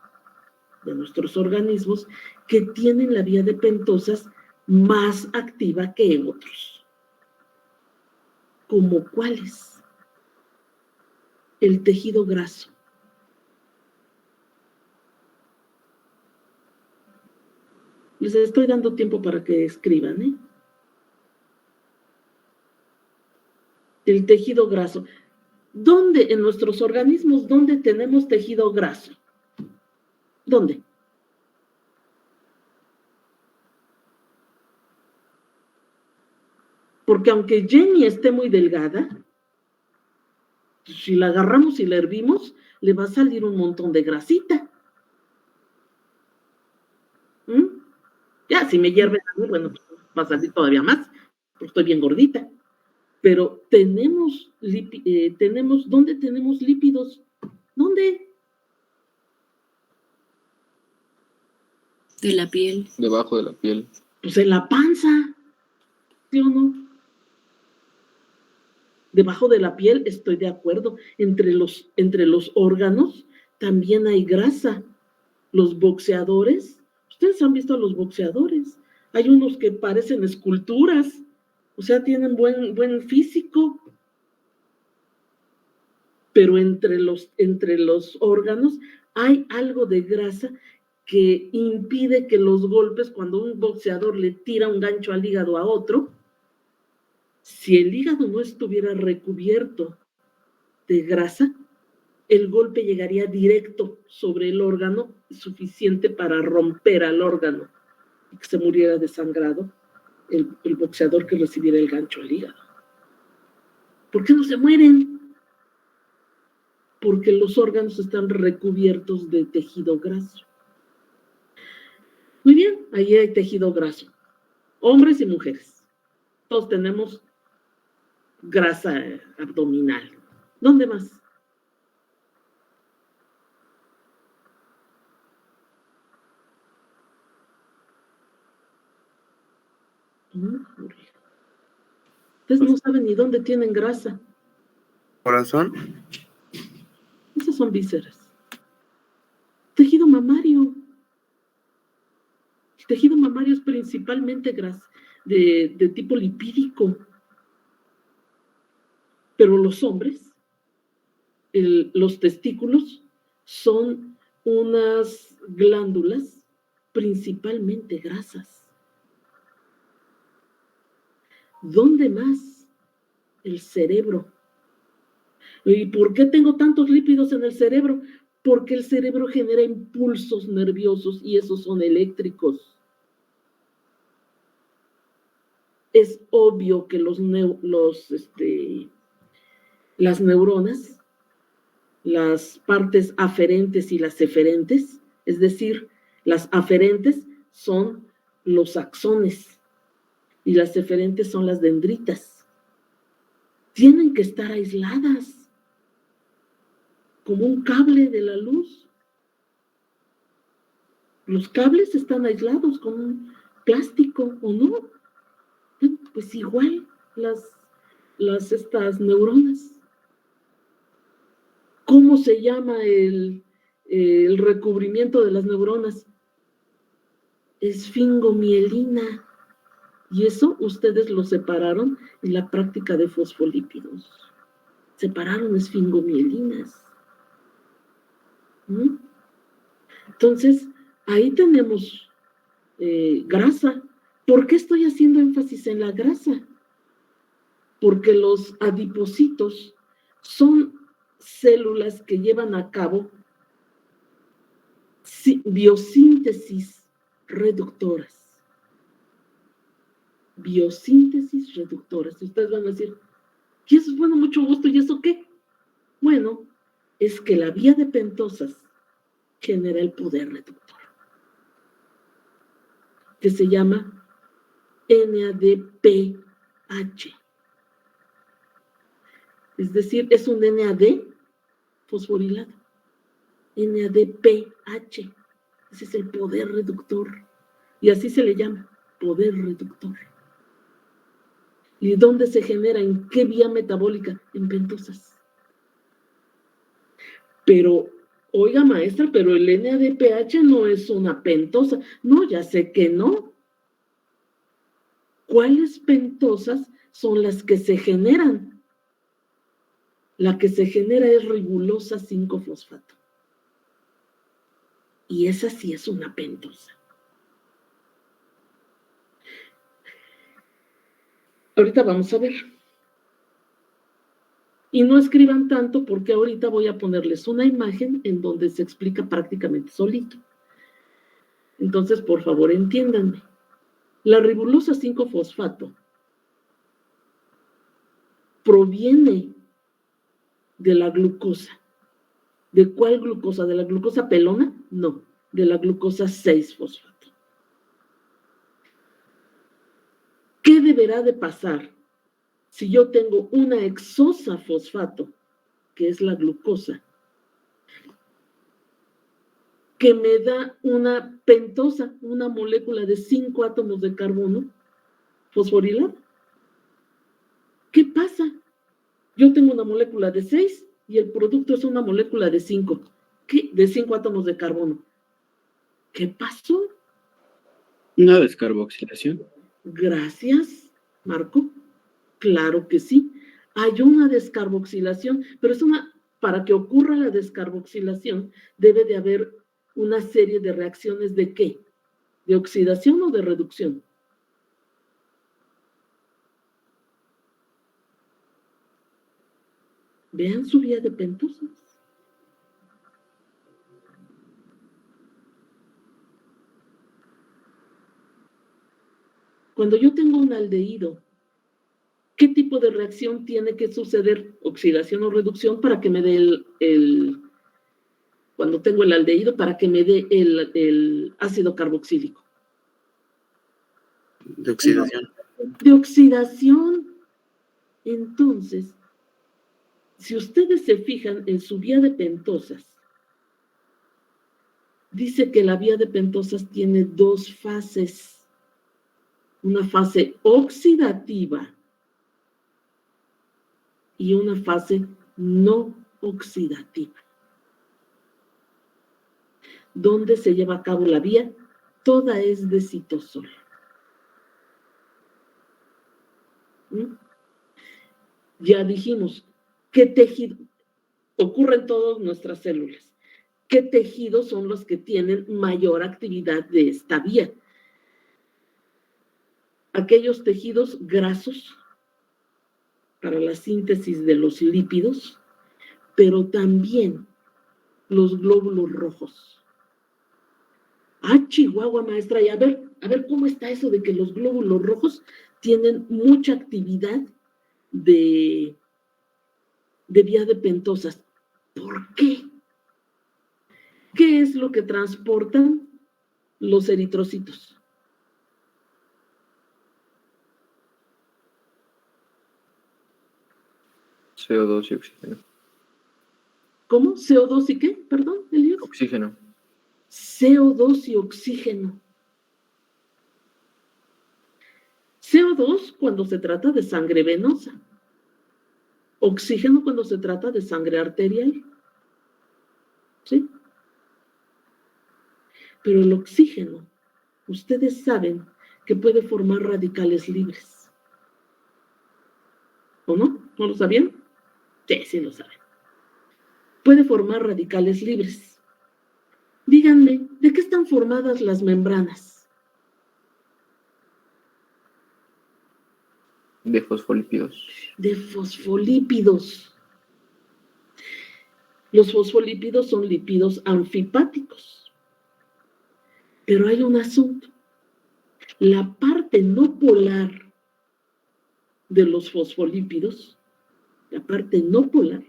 de nuestros organismos que tienen la vía de pentosas más activa que otros. ¿Como cuáles? El tejido graso. Les estoy dando tiempo para que escriban, ¿eh? El tejido graso. ¿Dónde en nuestros organismos, dónde tenemos tejido graso? ¿Dónde? Porque aunque Jenny esté muy delgada, si la agarramos y la hervimos, le va a salir un montón de grasita. Ya, si me hierve, bueno, pues va a salir todavía más, porque estoy bien gordita. Pero ¿dónde tenemos lípidos? ¿Dónde? De la piel. Debajo de la piel. Pues en la panza, ¿sí o no? Debajo de la piel, estoy de acuerdo. Entre los órganos también hay grasa. Los boxeadores, ustedes han visto a los boxeadores. Hay unos que parecen esculturas, o sea, tienen buen físico. Pero entre los órganos hay algo de grasa que impide que los golpes, cuando un boxeador le tira un gancho al hígado a otro, si el hígado no estuviera recubierto de grasa, el golpe llegaría directo sobre el órgano, suficiente para romper al órgano y que se muriera desangrado el boxeador que recibiera el gancho al hígado. ¿Por qué no se mueren? Porque los órganos están recubiertos de tejido graso. Muy bien, ahí hay tejido graso. Hombres y mujeres. Todos tenemos grasa abdominal. ¿Dónde más? Ustedes no saben ni dónde tienen grasa. Corazón. Esas son vísceras. Tejido mamario. El tejido mamario es principalmente grasa de tipo lipídico. Pero los hombres, los testículos, son unas glándulas principalmente grasas. ¿Dónde más? El cerebro. ¿Y por qué tengo tantos lípidos en el cerebro? Porque el cerebro genera impulsos nerviosos y esos son eléctricos. Es obvio que las neuronas, las partes aferentes y las eferentes, es decir, las aferentes son los axones y las eferentes son las dendritas. Tienen que estar aisladas. como un cable de la luz. Los cables están aislados con un plástico, ¿o no? Pues igual estas neuronas. ¿Cómo se llama el recubrimiento de las neuronas? Esfingomielina. Y eso ustedes lo separaron en la práctica de fosfolípidos. Separaron esfingomielinas. ¿Mm? Entonces, ahí tenemos grasa. ¿Por qué estoy haciendo énfasis en la grasa? Porque los adipocitos son células que llevan a cabo biosíntesis reductoras. Biosíntesis reductoras. Ustedes van a decir, ¿y eso es bueno? Mucho gusto, ¿y eso qué? Bueno, es que la vía de pentosas genera el poder reductor, que se llama NADPH. Es decir, es un NAD fosforilado. NADPH. Ese es el poder reductor. Y así se le llama, poder reductor. ¿Y dónde se genera? ¿En qué vía metabólica? En pentosas. Pero, oiga maestra, pero el NADPH no es una pentosa. No, ya sé que no. ¿Cuáles pentosas son las que se generan? La que se genera es ribulosa 5-fosfato. Y esa sí es una pentosa. Ahorita vamos a ver. Y no escriban tanto porque ahorita voy a ponerles una imagen en donde se explica prácticamente solito. Entonces, por favor, entiéndanme. La ribulosa 5-fosfato proviene de la glucosa. ¿De cuál glucosa? ¿De la glucosa pelona? No, de la glucosa 6-fosfato. ¿Qué deberá de pasar si yo tengo una hexosa fosfato, que es la glucosa, que me da una pentosa, una molécula de 5 átomos de carbono fosforilada? ¿Qué pasa? Yo tengo una molécula de 6 y el producto es una molécula de 5. ¿Qué? De 5 átomos de carbono. ¿Qué pasó? Una descarboxilación. Gracias, Marco. Claro que sí. Hay una descarboxilación, pero para que ocurra la descarboxilación debe de haber una serie de reacciones ¿de qué? ¿De oxidación o de reducción? Vean su vía de pentosas. Cuando yo tengo un aldehído, ¿qué tipo de reacción tiene que suceder? ¿Oxidación o reducción para que me dé cuando tengo el aldehído, para que me dé el ácido carboxílico? De oxidación. De oxidación. Entonces, si ustedes se fijan en su vía de pentosas, dice que la vía de pentosas tiene 2 fases. Una fase oxidativa y una fase no oxidativa. ¿Dónde se lleva a cabo la vía? Toda es de citosol. Ya dijimos, ¿qué tejido? Ocurre en todas nuestras células. ¿Qué tejidos son los que tienen mayor actividad de esta vía? Aquellos tejidos grasos para la síntesis de los lípidos, pero también los glóbulos rojos. Ah, Chihuahua, maestra, y a ver cómo está eso de que los glóbulos rojos tienen mucha actividad de vía de pentosas. ¿Por qué? ¿Qué es lo que transportan los eritrocitos? CO2 y oxígeno. ¿Cómo? ¿CO2 y qué? Perdón, Elios. Oxígeno. CO2 y oxígeno. CO2 cuando se trata de sangre venosa. Oxígeno cuando se trata de sangre arterial. ¿Sí? Pero el oxígeno, ustedes saben que puede formar radicales libres. ¿O no? ¿No lo sabían? Sí, sí lo saben. Puede formar radicales libres. Díganme, ¿de qué están formadas las membranas? De fosfolípidos. De fosfolípidos. Los fosfolípidos son lípidos anfipáticos. Pero hay un asunto. La parte no polar de los fosfolípidos, la parte no polar,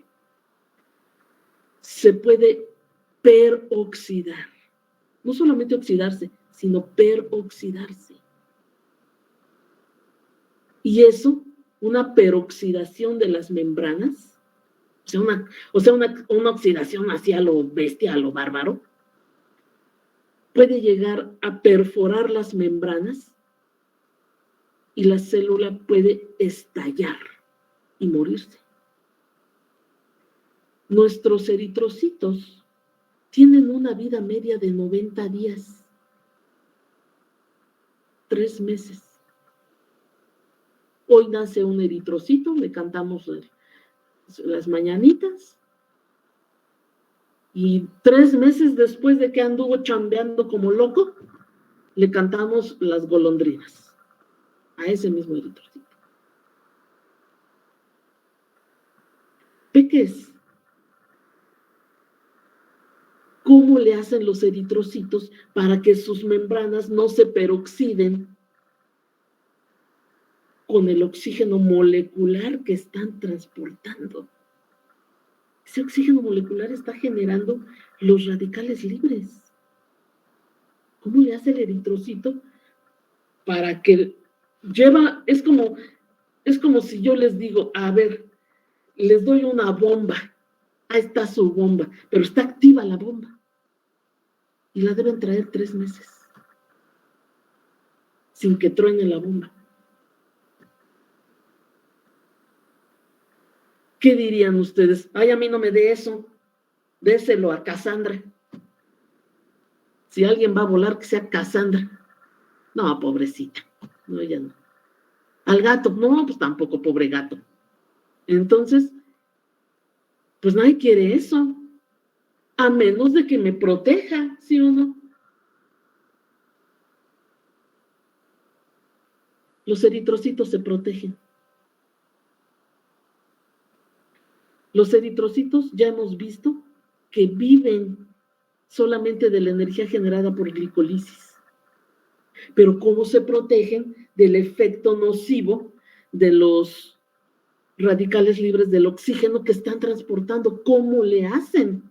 se puede peroxidar. No solamente oxidarse, sino peroxidarse. Y eso, una peroxidación de las membranas, una oxidación hacia lo bestia, a lo bárbaro, puede llegar a perforar las membranas y la célula puede estallar y morirse. Nuestros eritrocitos tienen una vida media de 90 días, 3 meses. Hoy nace un eritrocito, le cantamos las mañanitas, y 3 meses después de que anduvo chambeando como loco, le cantamos las golondrinas a ese mismo eritrocito. Peques, ¿cómo le hacen los eritrocitos para que sus membranas no se peroxiden con el oxígeno molecular que están transportando? Ese oxígeno molecular está generando los radicales libres. ¿Cómo le hace el eritrocito para que es como si yo les digo, a ver, les doy una bomba, ahí está su bomba, pero está activa la bomba y la deben traer 3 meses sin que truene la bomba. ¿Qué dirían ustedes? Ay, a mí no me dé eso, déselo a Cassandra. Si alguien va a volar, que sea Cassandra. No, pobrecita, no, ella no. Al gato, no, pues tampoco, pobre gato. Entonces, pues nadie quiere eso, a menos de que me proteja, ¿sí o no? Los eritrocitos se protegen. Los eritrocitos ya hemos visto que viven solamente de la energía generada por glicolisis. Pero ¿cómo se protegen del efecto nocivo de los radicales libres del oxígeno que están transportando? ¿Cómo le hacen?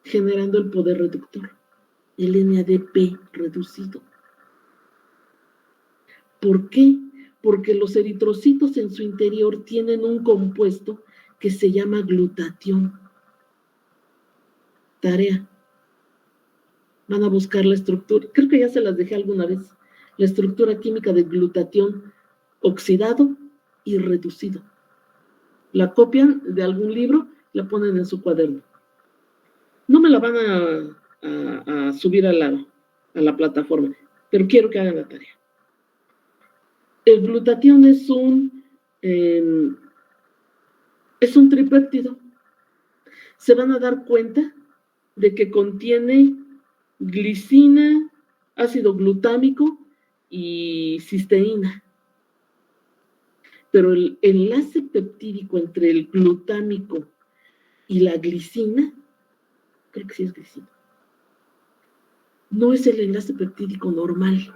Generando el poder reductor, el NADP reducido. ¿Por qué? Porque los eritrocitos en su interior tienen un compuesto que se llama glutatión. Tarea. Van a buscar la estructura, creo que ya se las dejé alguna vez, la estructura química del glutatión oxidado y reducido. La copian de algún libro, la ponen en su cuaderno. No me la van a subir a la plataforma, pero quiero que hagan la tarea. El glutatión es un tripéptido. Se van a dar cuenta de que contiene glicina, ácido glutámico y cisteína. Pero el enlace peptídico entre el glutámico y la glicina, creo que sí es glicina, no es el enlace peptídico normal.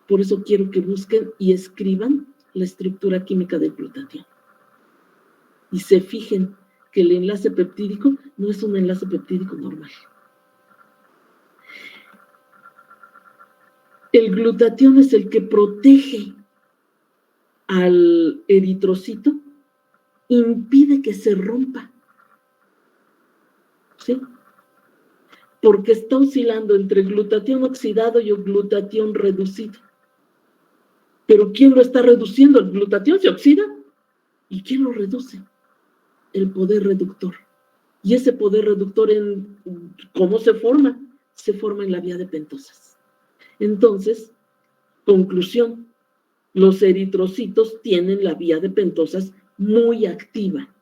Por eso quiero que busquen y escriban la estructura química del glutatión. Y se fijen que el enlace peptídico no es un enlace peptídico normal. El glutatión es el que protege al eritrocito impide que se rompa. ¿Sí? Porque está oscilando entre glutatión oxidado y glutatión reducido. Pero ¿quién lo está reduciendo? ¿El glutatión se oxida? ¿Y quién lo reduce? El poder reductor. Y ese poder reductor, ¿cómo se forma? Se forma en la vía de pentosas. Entonces, conclusión, los eritrocitos tienen la vía de pentosas muy activa.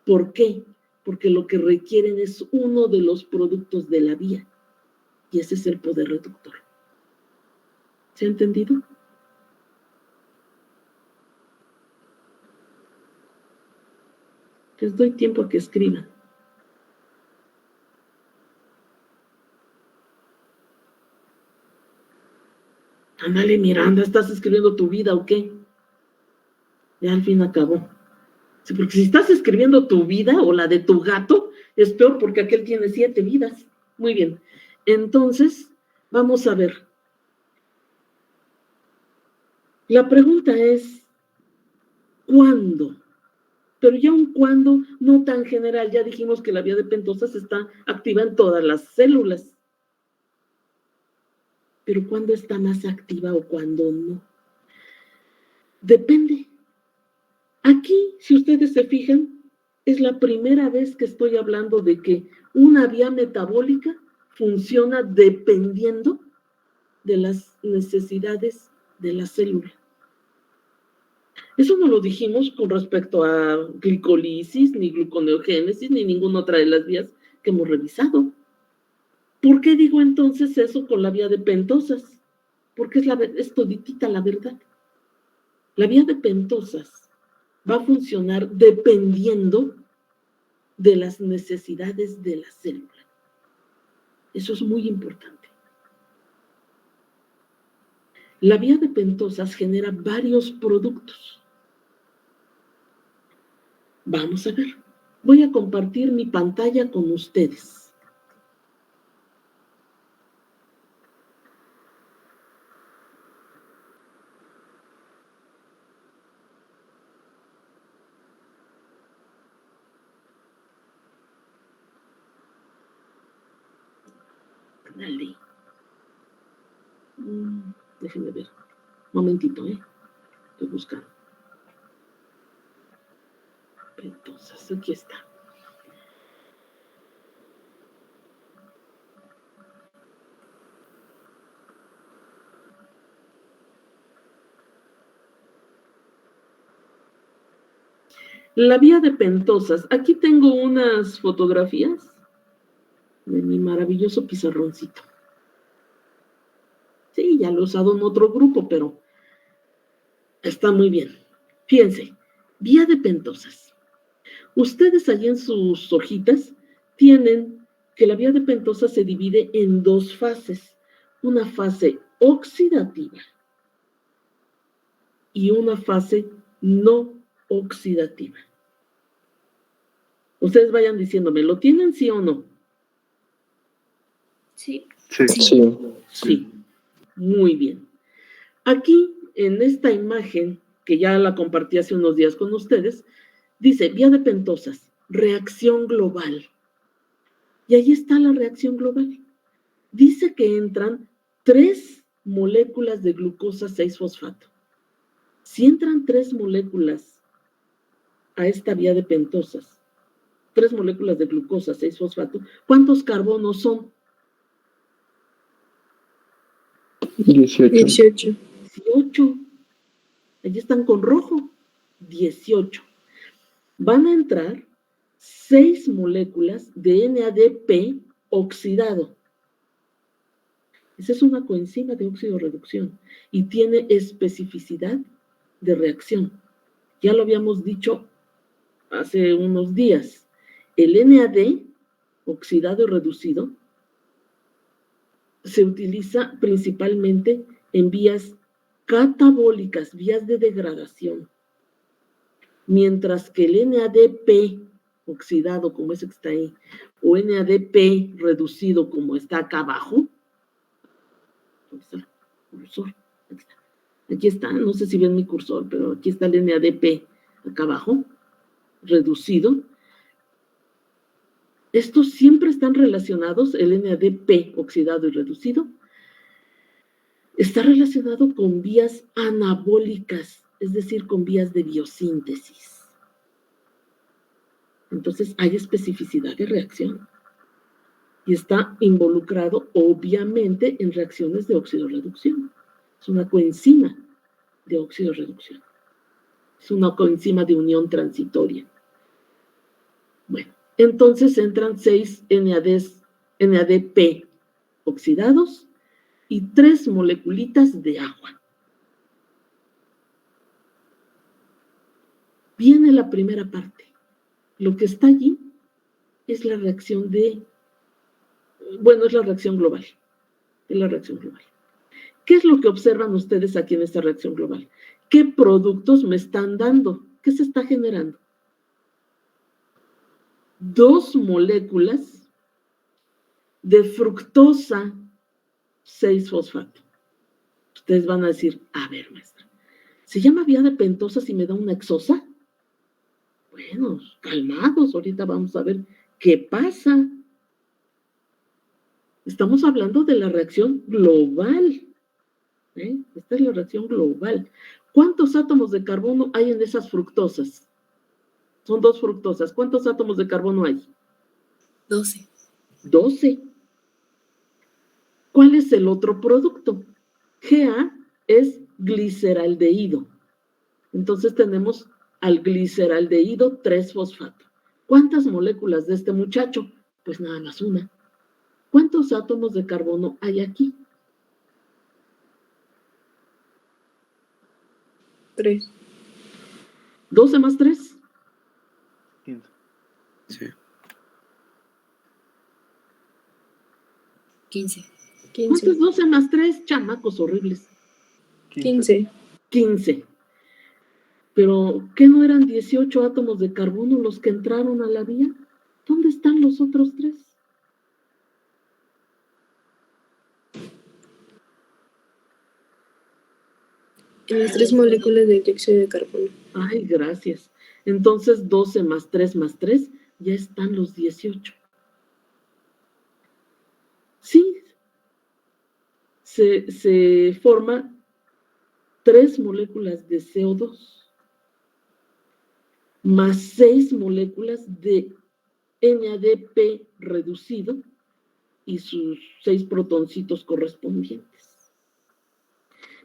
¿Por qué? Porque lo que requieren es uno de los productos de la vía, y ese es el poder reductor. ¿Se ha entendido? Les doy tiempo a que escriban. Ándale, Miranda, ¿estás escribiendo tu vida o qué? Ya al fin acabó. Sí, porque si estás escribiendo tu vida o la de tu gato, es peor porque aquel tiene 7 vidas. Muy bien. Entonces, vamos a ver. La pregunta es, ¿cuándo? Pero ya un cuándo no tan general. Ya dijimos que la vía de pentosas está activa en todas las células. Pero ¿cuándo está más activa o cuándo no? Depende. Aquí, si ustedes se fijan, es la primera vez que estoy hablando de que una vía metabólica funciona dependiendo de las necesidades de la célula. Eso no lo dijimos con respecto a glicolisis, ni gluconeogénesis, ni ninguna otra de las vías que hemos revisado. ¿Por qué digo entonces eso con la vía de pentosas? Porque es toditita la verdad. La vía de pentosas va a funcionar dependiendo de las necesidades de la célula. Eso es muy importante. La vía de pentosas genera varios productos. Vamos a ver. Voy a compartir mi pantalla con ustedes. Dale. Déjenme ver. Momentito, estoy buscando. Entonces, aquí está. La vía de pentosas. Aquí tengo unas fotografías de mi maravilloso pizarroncito. Sí, ya lo he usado en otro grupo, pero está muy bien. Fíjense, vía de pentosas. Ustedes allí en sus hojitas tienen que la vía de pentosas se divide en 2 fases. Una fase oxidativa y una fase no oxidativa. Ustedes vayan diciéndome, ¿lo tienen sí o no? Sí. Sí, muy bien. Aquí, en esta imagen, que ya la compartí hace unos días con ustedes, dice, vía de pentosas, reacción global. Y ahí está la reacción global. Dice que entran 3 moléculas de glucosa 6-fosfato. Si entran 3 moléculas a esta vía de pentosas, 3 moléculas de glucosa 6-fosfato, ¿cuántos carbonos son? 18. 18. 18. Allí están con rojo. 18. Van a entrar 6 moléculas de NADP oxidado. Esa es una coenzima de óxido-reducción y tiene especificidad de reacción. Ya lo habíamos dicho hace unos días. El NAD, oxidado y reducido, se utiliza principalmente en vías catabólicas, vías de degradación. Mientras que el NADP oxidado, como ese que está ahí, o NADP reducido, como está acá abajo, cursor, aquí está, no sé si ven mi cursor, pero aquí está el NADP acá abajo, reducido. Estos siempre están relacionados, el NADP oxidado y reducido, está relacionado con vías anabólicas, es decir, con vías de biosíntesis. Entonces hay especificidad de reacción y está involucrado obviamente en reacciones de oxidorreducción. Es una coenzima de oxidorreducción. Es una coenzima de unión transitoria. Bueno, entonces entran 6 NADP oxidados y 3 moleculitas de agua. Viene la primera parte. Lo que está allí es la reacción es la reacción global. Es la reacción global. ¿Qué es lo que observan ustedes aquí en esta reacción global? ¿Qué productos me están dando? ¿Qué se está generando? 2 moléculas de fructosa 6-fosfato. Ustedes van a decir, a ver, maestra, ¿se llama vía de pentosa si me da una hexosa? Bueno, calmados, ahorita vamos a ver qué pasa. Estamos hablando de la reacción global. Esta es la reacción global. ¿Cuántos átomos de carbono hay en esas fructosas? Son 2 fructosas. ¿Cuántos átomos de carbono hay? 12. 12. ¿Cuál es el otro producto? Ga es gliceraldehído. Entonces tenemos al gliceraldehído 3-fosfato. ¿Cuántas moléculas de este muchacho? Pues nada más una. ¿Cuántos átomos de carbono hay aquí? 3. 12 más 3. Sí. 15. ¿Cuántos 15. 12 más 3? Chamacos horribles. 15. 15. Pero, ¿qué no eran 18 átomos de carbono los que entraron a la vía? ¿Dónde están los otros 3? En las 3 moléculas de dióxido de carbono. Ay, gracias. Entonces, 12 más 3 más 3, ya están los 18. Sí, se forman 3 moléculas de CO2 más 6 moléculas de NADP reducido y sus 6 protoncitos correspondientes.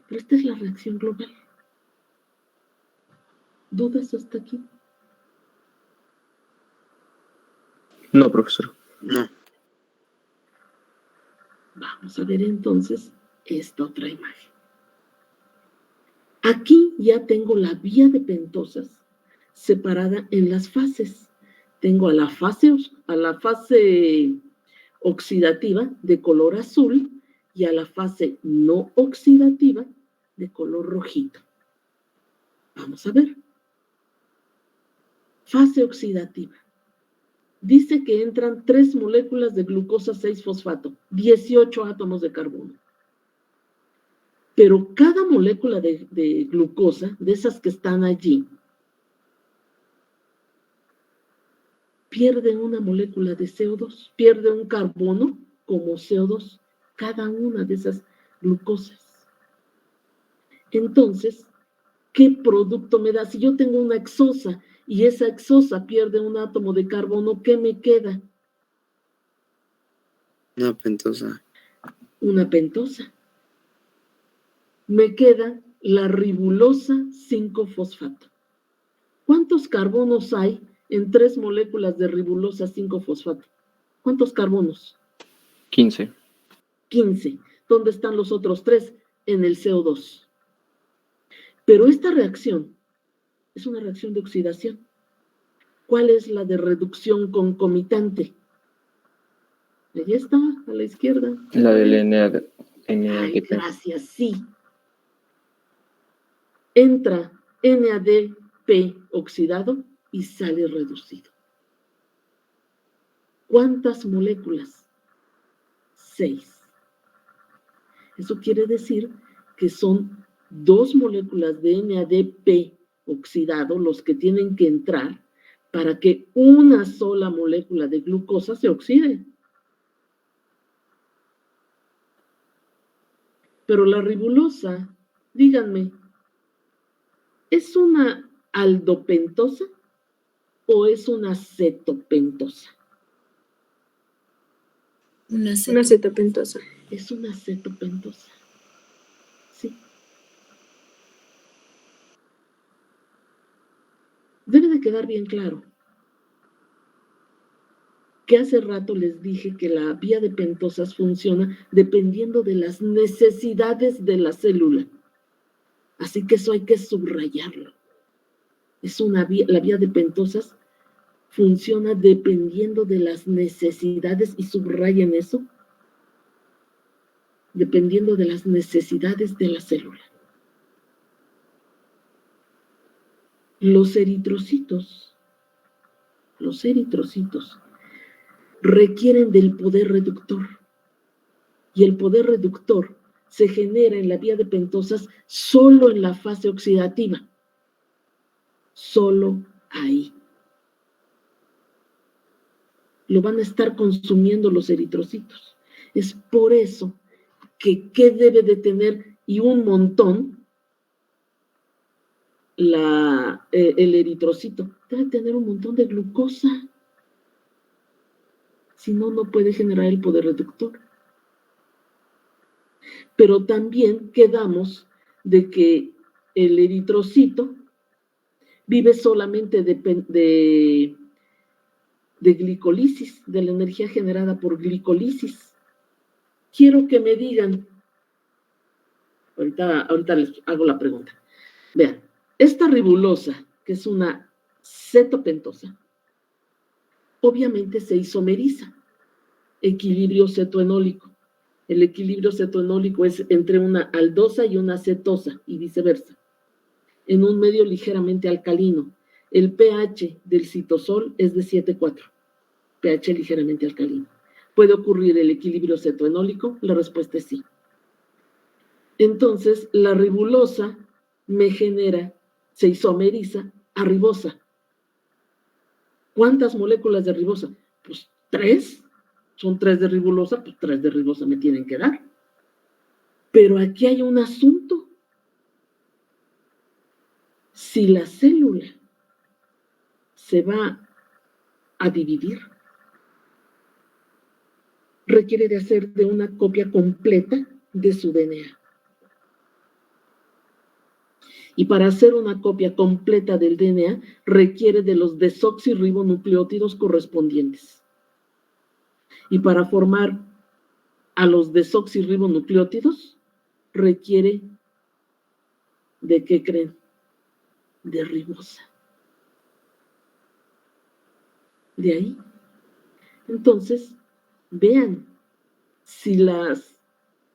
Pero esta es la reacción global. ¿Dudas hasta aquí? No, profesor. No. Vamos a ver entonces esta otra imagen. Aquí ya tengo la vía de pentosas separada en las fases. Tengo a la fase oxidativa de color azul y a la fase no oxidativa de color rojito. Vamos a ver. Fase oxidativa. Dice que entran 3 moléculas de glucosa 6-fosfato, 18 átomos de carbono. Pero cada molécula de glucosa, de esas que están allí, pierde una molécula de CO2, pierde un carbono como CO2, cada una de esas glucosas. Entonces, ¿qué producto me da? Si yo tengo una hexosa y esa hexosa pierde un átomo de carbono, ¿qué me queda? Una pentosa. Una pentosa. Me queda la ribulosa 5-fosfato. ¿Cuántos carbonos hay en 3 moléculas de ribulosa 5-fosfato? ¿Cuántos carbonos? 15. 15. ¿Dónde están los otros 3? En el CO2. Pero esta reacción es una reacción de oxidación. ¿Cuál es la de reducción concomitante? Allí está, a la izquierda. La del NADP. Ay, gracias, sí. Entra NADP oxidado y sale reducido. ¿Cuántas moléculas? 6. Eso quiere decir que son 2 moléculas de NADP oxidado los que tienen que entrar para que una sola molécula de glucosa se oxide. Pero la ribosa, díganme, ¿es una aldopentosa o es una cetopentosa? Una Una cetopentosa. Es una cetopentosa. Sí. Debe de quedar bien claro que hace rato les dije que la vía de pentosas funciona dependiendo de las necesidades de la célula. Así que eso hay que subrayarlo. Es una vía, la vía de pentosas funciona dependiendo de las necesidades, y subrayen eso, dependiendo de las necesidades de la célula. Los eritrocitos requieren del poder reductor, y el poder reductor se genera en la vía de pentosas solo en la fase oxidativa, solo ahí. Lo van a estar consumiendo los eritrocitos. Es por eso que ¿qué debe de tener? Y un montón el eritrocito. Debe tener un montón de glucosa. Si no, no puede generar el poder reductor. Pero también quedamos de que el eritrocito vive solamente de glicolisis, de la energía generada por glicolisis. Quiero que me digan, ahorita les hago la pregunta. Vean, esta ribosa, que es una cetopentosa, obviamente se isomeriza, equilibrio cetoenólico. El equilibrio cetoenólico es entre una aldosa y una cetosa, y viceversa, en un medio ligeramente alcalino. El pH del citosol es de 7,4, pH ligeramente alcalino. ¿Puede ocurrir el equilibrio cetoenólico? La respuesta es sí. Entonces, la ribosa se isomeriza a ribosa. ¿Cuántas moléculas de ribosa? Pues 3. Son 3 de ribosa, pues 3 de ribosa me tienen que dar. Pero aquí hay un asunto. Si la célula se va a dividir, requiere de hacer de una copia completa de su DNA. Y para hacer una copia completa del DNA, requiere de los desoxirribonucleótidos correspondientes. Y para formar a los desoxirribonucleótidos, requiere ¿de qué creen? De ribosa. De ahí. Entonces, vean,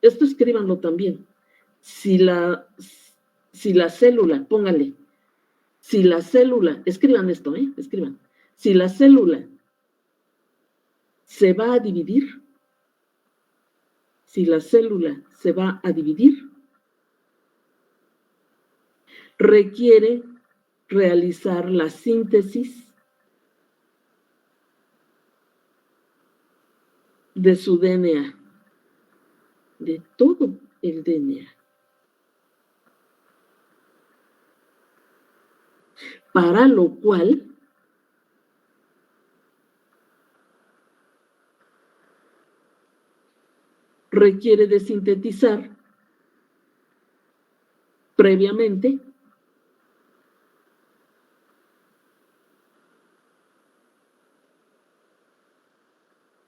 esto escríbanlo también, si la célula, pónganle, si la célula, escriban esto, escriban, si la célula se va a dividir, requiere realizar la síntesis de su DNA, de todo el DNA. Para lo cual requiere de sintetizar previamente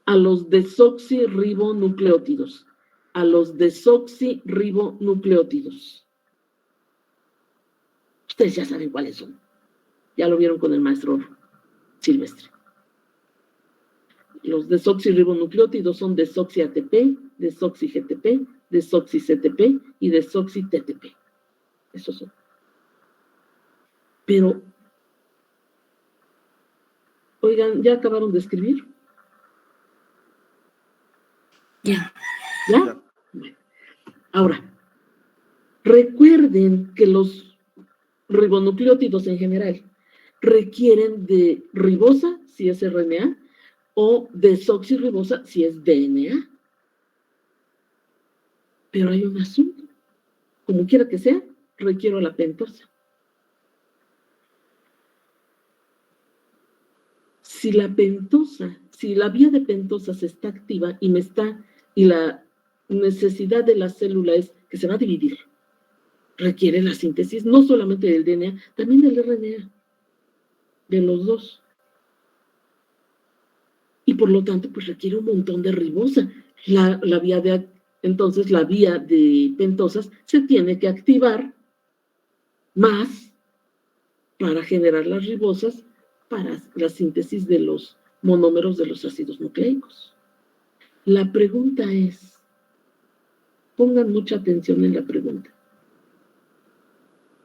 a los desoxirribonucleótidos. Ustedes ya saben cuáles son. Ya lo vieron con el maestro Silvestre. Los desoxirribonucleótidos son desoxi-ATP, desoxi-GTP, desoxi-CTP y desoxi-TTP. Esos son. Pero, oigan, ¿ya acabaron de escribir? Ya. ¿Ya? Bueno. Ahora, recuerden que los ribonucleótidos en general requieren de ribosa, si es RNA, o desoxirribosa, si es DNA. Pero hay un asunto. Como quiera que sea, requiero la pentosa. Si la vía de pentosas está activa y la necesidad de la célula es que se va a dividir, requiere la síntesis no solamente del DNA, también del RNA, de los dos. Y por lo tanto, pues requiere un montón de ribosa. Entonces, la vía de pentosas se tiene que activar más para generar las ribosas para la síntesis de los monómeros de los ácidos nucleicos. La pregunta es, pongan mucha atención en la pregunta.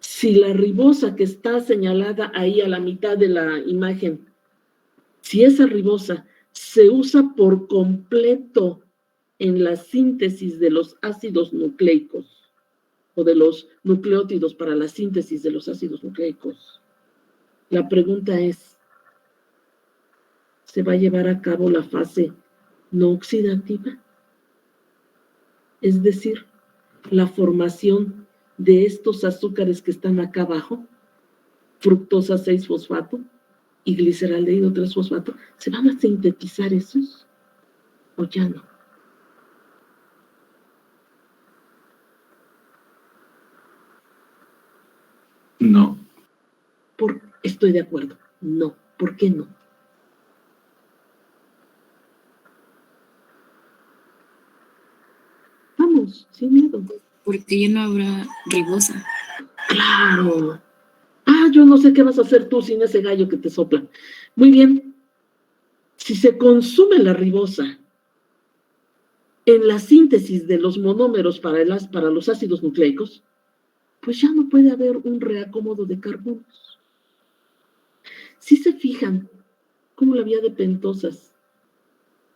Si la ribosa que está señalada ahí a la mitad de la imagen, si esa ribosa se usa por completo en la síntesis de los ácidos nucleicos o de los nucleótidos para la síntesis de los ácidos nucleicos, la pregunta es, ¿se va a llevar a cabo la fase no oxidativa? Es decir, la formación de estos azúcares que están acá abajo, fructosa 6-fosfato y gliceraldehído 3-fosfato, ¿se van a sintetizar esos o ya no? No. Estoy de acuerdo. No. ¿Por qué no? Vamos, sin miedo. Porque ya no habrá ribosa. Claro. Yo no sé qué vas a hacer tú sin ese gallo que te sopla. Muy bien. Si se consume la ribosa en la síntesis de los monómeros para los ácidos nucleicos, pues ya no puede haber un reacomodo de carbonos. Si se fijan cómo la vía de pentosas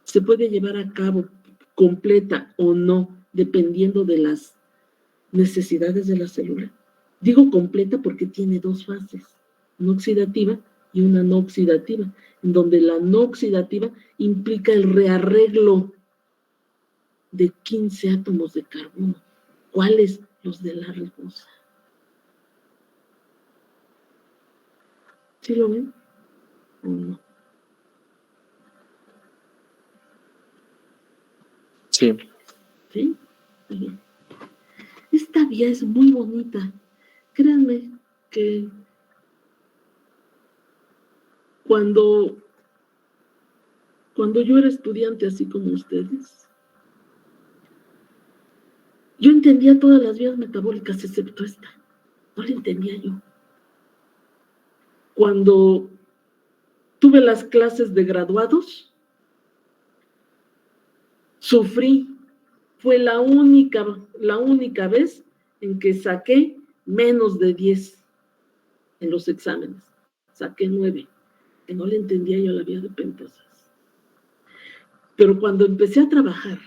se puede llevar a cabo completa o no, dependiendo de las necesidades de la célula. Digo completa porque tiene dos fases, una oxidativa y una no oxidativa, en donde la no oxidativa implica el rearreglo de 15 átomos de carbono. ¿Cuáles? Los de la ribosa. ¿Sí lo ven? ¿O no? Sí. ¿Sí? Muy bien. Esta vía es muy bonita. Créanme que cuando yo era estudiante, así como ustedes, yo entendía todas las vías metabólicas excepto esta. No la entendía yo. Cuando tuve las clases de graduados, sufrí. Fue la única vez en que saqué menos de 10 en los exámenes. Saqué 9, que no le entendía yo a la vía de pentosas. Pero cuando empecé a trabajar,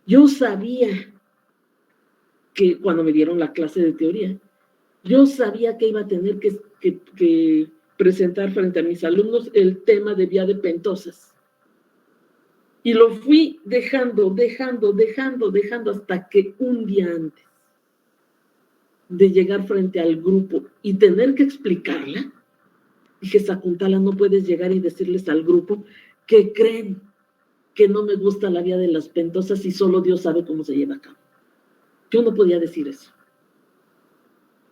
yo sabía que cuando me dieron la clase de teoría, yo sabía que iba a tener que presentar frente a mis alumnos el tema de vía de pentosas. Y lo fui dejando hasta que un día antes de llegar frente al grupo y tener que explicarla, dije, Sakuntala, no puedes llegar y decirles al grupo que creen que no me gusta la vía de las pentosas y solo Dios sabe cómo se lleva a cabo. Yo no podía decir eso.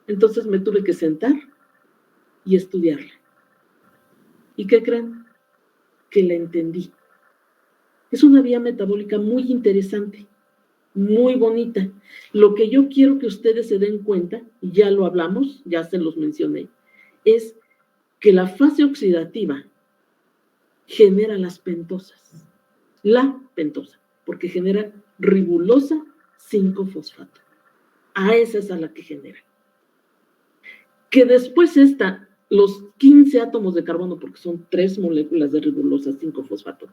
Entonces me tuve que sentar y estudiarla. ¿Y qué creen? Que la entendí. Es una vía metabólica muy interesante, muy bonita. Lo que yo quiero que ustedes se den cuenta, y ya lo hablamos, ya se los mencioné, es que la fase oxidativa genera las pentosas. La pentosa, porque genera ribulosa 5-fosfato. A esa es a la que genera. Que después los 15 átomos de carbono, porque son 3 moléculas de ribulosa 5-fosfato,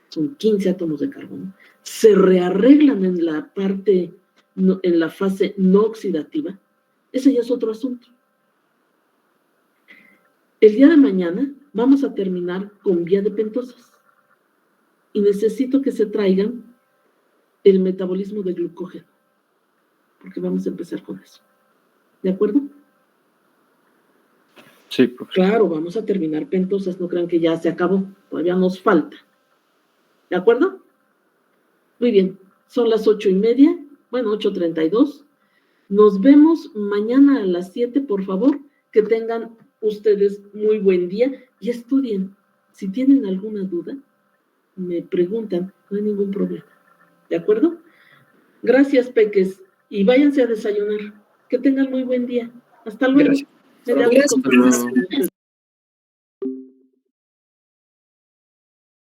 son 15 átomos de carbono, se rearreglan en la fase no oxidativa, ese ya es otro asunto. El día de mañana vamos a terminar con vía de pentosas. Y necesito que se traigan el metabolismo de glucógeno, porque vamos a empezar con eso. ¿De acuerdo? Sí, profesor. Claro, vamos a terminar pentosas, no crean que ya se acabó, todavía nos falta. ¿De acuerdo? Muy bien, son las 8:30, bueno, 8:32. Nos vemos mañana a las 7, por favor, que tengan ustedes muy buen día y estudien. Si tienen alguna duda, me preguntan, no hay ningún problema. ¿De acuerdo? Gracias, peques, y váyanse a desayunar. Que tengan muy buen día. Hasta luego. Gracias. Me da gusto Gracias. que-